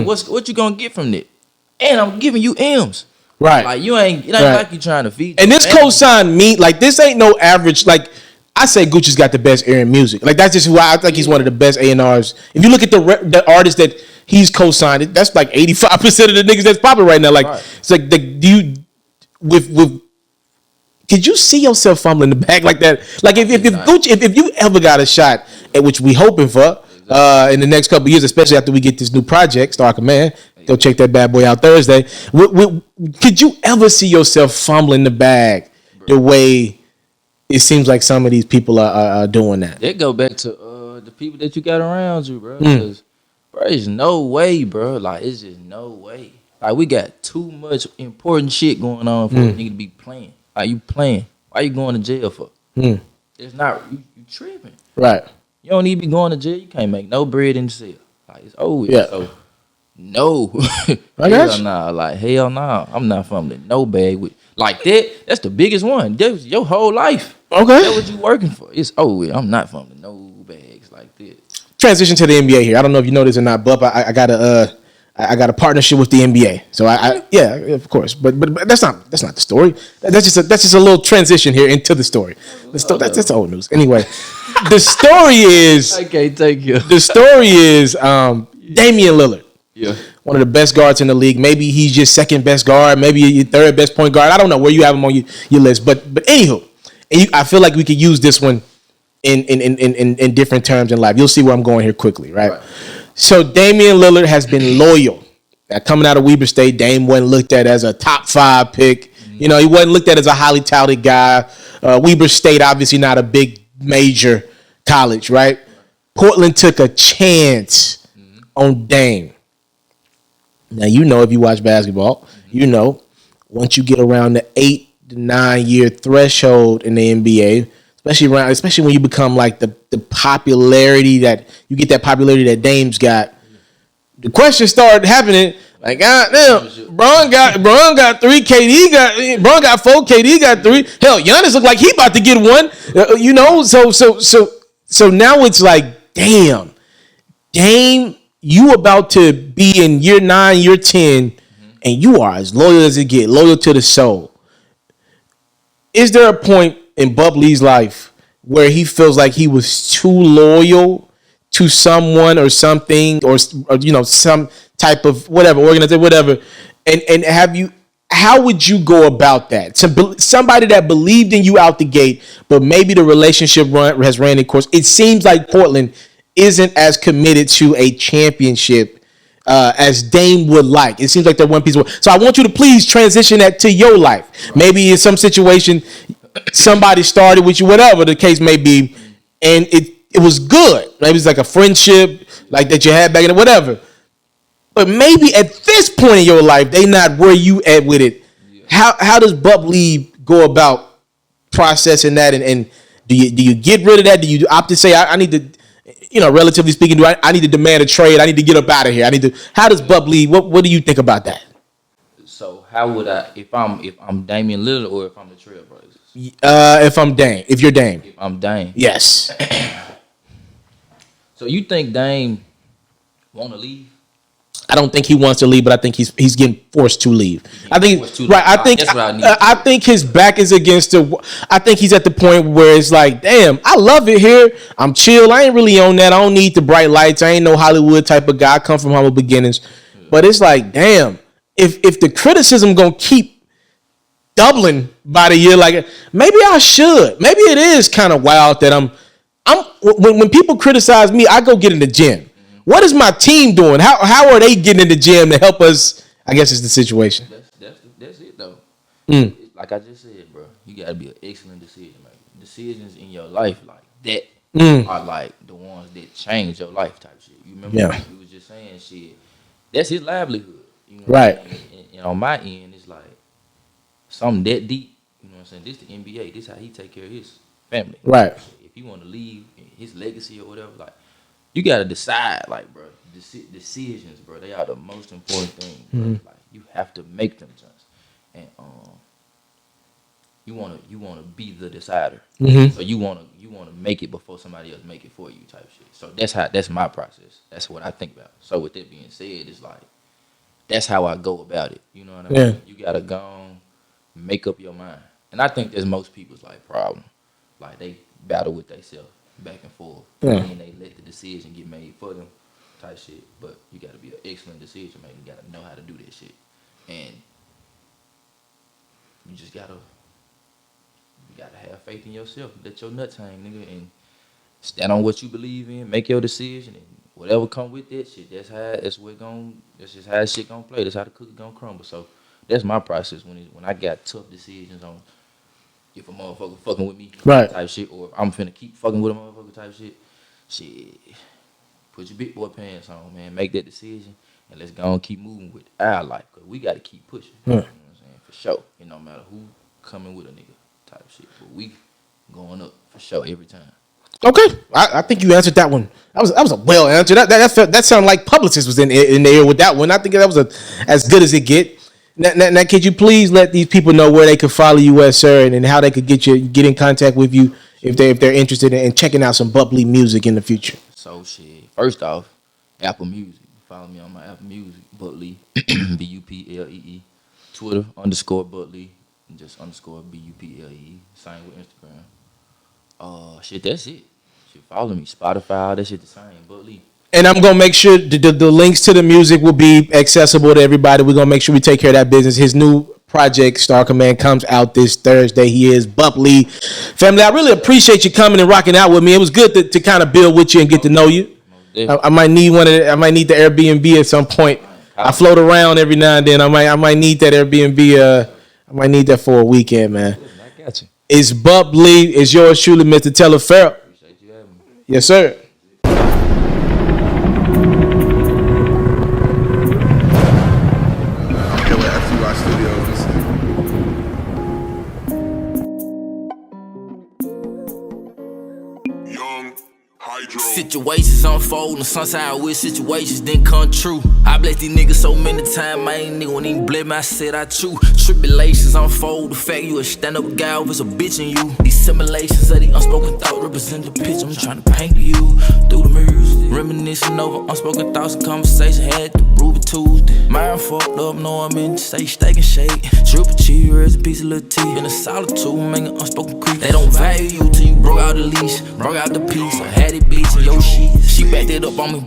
What you gonna get from it? And I'm giving you M's. Right. Like you ain't, it ain't like you trying to feed. And this cosign me, like this ain't no average. Like I say, Gucci's got the best ear in music. Like that's just who I think he's one of the best A&Rs. If you look at the artists that he's co-signed, that's like 85% of the niggas that's popping right now. Like it's like do you with. Could you see yourself fumbling the bag like that? Like if Gucci, if you ever got a shot, at which we hoping for in the next couple of years, especially after we get this new project, Star Command, go check that bad boy out Thursday. Could you ever see yourself fumbling the bag the way it seems like some of these people are doing that? They go back to the people that you got around you, bro. Because, bro, there's no way, bro. Like, it's just no way. Like, we got too much important shit going on for a nigga to be playing. Like, you playing. Why you going to jail for? It's not, you tripping. Right. You don't need to be going to jail. You can't make no bread in the cell. Like, it's over. Yeah. So, no. I got hell nah. Like, hell nah. I'm not fumbling no bag with. Like that, that's the biggest one. That's your whole life. Okay. That's what you working for. It's I'm not fumbling no bags like that. Transition to the NBA here. I don't know if you know this or not, but I got a partnership with the NBA. So yeah, of course. But that's not the story. That's just a little transition here into the story. That's old news. Anyway, the story is I can't take you. The story is Damian Lillard. Yeah. One of the best guards in the league. Maybe he's your second best guard. Maybe your third best point guard. I don't know where you have him on your list. But anywho, I feel like we could use this one in different terms in life. You'll see where I'm going here quickly, right? So Damian Lillard has been loyal. Now, coming out of Weber State, Dame wasn't looked at as a top 5 pick. You know, he wasn't looked at as a highly touted guy. Weber State, obviously not a big major college, right? Portland took a chance on Dame. Now, you know, if you watch basketball, you know, once you get around the 8 to 9 year threshold in the NBA, especially when you become like the popularity that you get, that popularity that Dame's got, the questions started happening. Like, God damn, Bron got 3, Bron got 4, KD got 3. Hell, Giannis look like he about to get 1. You know, so now it's like, damn, Dame, you about to be in year 9, year 10, and you are as loyal as it get, loyal to the soul. Is there a point in Buplee's life where he feels like he was too loyal to someone or something, or you know, some type of whatever organization, whatever? And how would you go about that? Somebody that believed in you out the gate, but maybe the relationship has ran its course. It seems like Portland isn't as committed to a championship as Dame would like. It seems like they're one piece away. So I want you to please transition that to your life. Right. Maybe in some situation, somebody started with you, whatever the case may be, and it was good. Maybe it's like a friendship like that you had back in whatever. But maybe at this point in your life, they not where you at with it. Yeah. How does Buplee go about processing that? And do you get rid of that? Do you opt to say I need to, you know, relatively speaking, I need to demand a trade? I need to get up out of here. How does Buplee? What do you think about that? So how would I, if I'm Damian Lillard or if I'm the Trail Brothers? If I'm Dame, if you're Dame, if I'm Dame, yes. So you think Dame want to leave? I don't think he wants to leave, but I think he's getting forced to leave. I think I think his back is against the. I think he's at the point where it's like, damn, I love it here. I'm chill. I ain't really on that. I don't need the bright lights. I ain't no Hollywood type of guy. I come from humble beginnings. Yeah. But it's like, damn, if the criticism gonna keep doubling by the year, like maybe I should. Maybe it is kind of wild that I'm when people criticize me, I go get in the gym. What is my team doing? How are they getting in the gym to help us? I guess it's the situation. That's it though. Like I just said, bro, you gotta be an excellent decision maker. Decisions in your life like that are like the ones that change your life type shit. You remember you was just saying shit. That's his livelihood. You know right. And on my end, it's like something that deep. You know what I'm saying? This the NBA. This how he take care of his family. Right. If he want to leave his legacy or whatever, like. You gotta decide, like, bro. Decisions, bro. They are the most important thing. Bro. Like, you have to make them, Jones. And you wanna be the decider. So you wanna make it before somebody else make it for you, type shit. So that's my process. That's what I think about. So with that being said, it's like that's how I go about it. You know what I mean? Yeah. You gotta go on, make up your mind. And I think that's most people's like problem. Like they battle with themselves back and forth. Yeah. And they let the decision get made for them type shit. But you gotta be an excellent decision maker. You gotta know how to do that shit. And you just gotta have faith in yourself. Let your nuts hang, nigga, and stand on what you believe in. Make your decision, and whatever come with that shit. That's just how shit gonna play. That's how the cookie gonna crumble. So that's my process when I got tough decisions on if a motherfucker fucking with me Right. type shit, or if I'm finna keep fucking with a motherfucker type shit. Shit, put your big boy pants on, man. Make that decision, and let's go and keep moving with our life. Cause we gotta keep pushing. You know what I'm saying? For sure. It no matter who coming with a nigga type shit. But we going up for sure every time. Okay, I think you answered that one. That was a well answer. That sounded like Publicist was in the air with that one. I think that was as good as it get. Now, could you please let these people know where they could follow you at, sir, and how they could get in contact with you if they're interested in checking out some Buplee music in the future? So shit. First off, Apple Music. Follow me on my Apple Music, Buplee, Buplee. Twitter _Buplee, and just _Buplee. Same with Instagram. Shit, that's it. Shit, follow me. Spotify, all that shit the same. Buplee. And I'm gonna make sure the links to the music will be accessible to everybody. We're gonna make sure we take care of that business. His new project, Star Command, comes out this Thursday. He is Buplee. Family, I really appreciate you coming and rocking out with me. It was good to kind of build with you and get to know you. I might need I might need the Airbnb at some point. I float around every now and then. I might need that Airbnb. I might need that for a weekend, man. I got you. It's Buplee. It's yours truly, Mr. TALIAFERRO. Appreciate you having me. Yes, sir. Situations unfold, the sunshine with situations then come true. I bless these niggas so many times, I ain't nigga won't even blame me, I said I chew. Tribulations unfold, the fact you a stand-up guy with a bitch in you. These simulations of the unspoken thought represent the picture I'm trying to paint to you. Through the mirrors, reminiscing over unspoken thoughts and conversations had to Ruby Tuesday. Mind fucked up, know I'm in steak and shake. Triple cheese, a piece of little tea. In a solitude, making unspoken creep. They don't value you till you broke out the leash, broke out the piece. I had it beats in your sheets. She backed it up on me,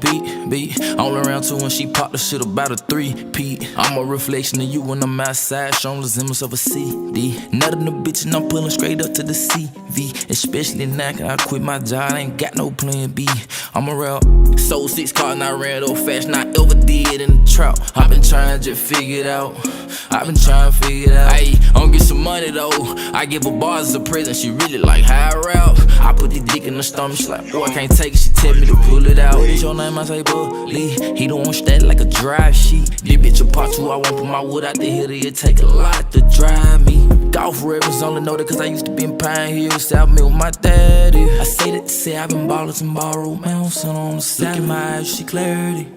beat. All around two when she popped the shit about a 3-peat. I'm a reflection of you when I'm outside, showing the semblance of a CD. Nuttin' the bitch and I'm pulling straight up to the CV. Especially now, cause I quit my job, I ain't got no plan B. I'm a real sold 6 cars and I ran old fast, not ever did in the trap. I been trying to just figure it out. I been trying to figure it out. Ayy, I don't get some money though. I give her bars as a present, she really like high rap. I put the dick in her stomach, she like, boy, I can't take it. She tell me to pull it out. What is your name? I say, Buplee. He don't want that like a drive sheet. This bitch a part 2, I won't put my wood out the hill. It take a lot to drive me. Golf reference only know that cause I used to be in Pine Hill, South Mill with my daddy. I say that to say I've been ballin' some borrowed man, son on the side. Look at my eyes, see clarity.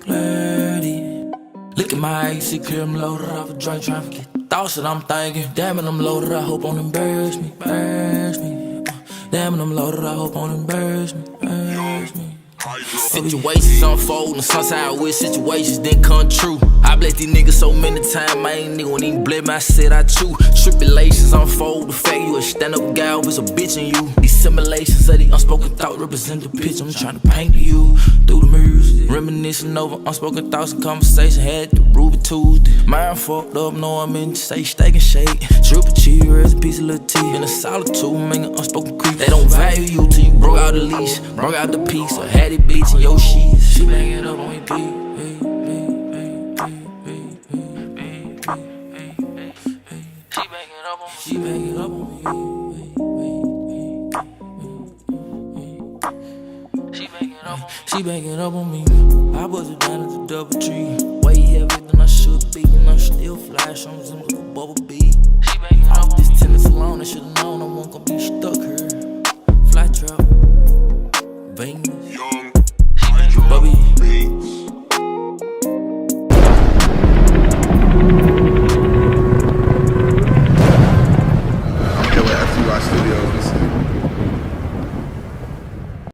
Look at my eyes, see clear, I'm loaded off a drink, trying to forget thoughts that I'm thinking. Damn it, I'm loaded, I hope won't embarrass me. Damn it, I'm loaded, I hope won't embarrass me. Situations unfold, the sunshine with situations then come true. I bless these niggas so many times, I ain't nigga won't even blame me, I said I chew. Tribulations unfold, the fact you a stand-up guy with a bitch in you. These simulations of the unspoken thought represent the picture I'm trying to paint to you. Through the mirrors, reminiscing over unspoken thoughts and conversations had to Ruby Tuesday. Mind fucked up, know I'm in steak and shake. Triple cheese, a piece of little tea. In a solitude, making unspoken creep. They don't value you till you broke out the leash, broke out the piece, or had it beats in your sheets. She bang it up on me, beat. She bang it up on me. She bang it up on me. I bust it down at the double tree. Way heavier than I should be, and I'm still flash on some little bubble beat. She bang it up on me.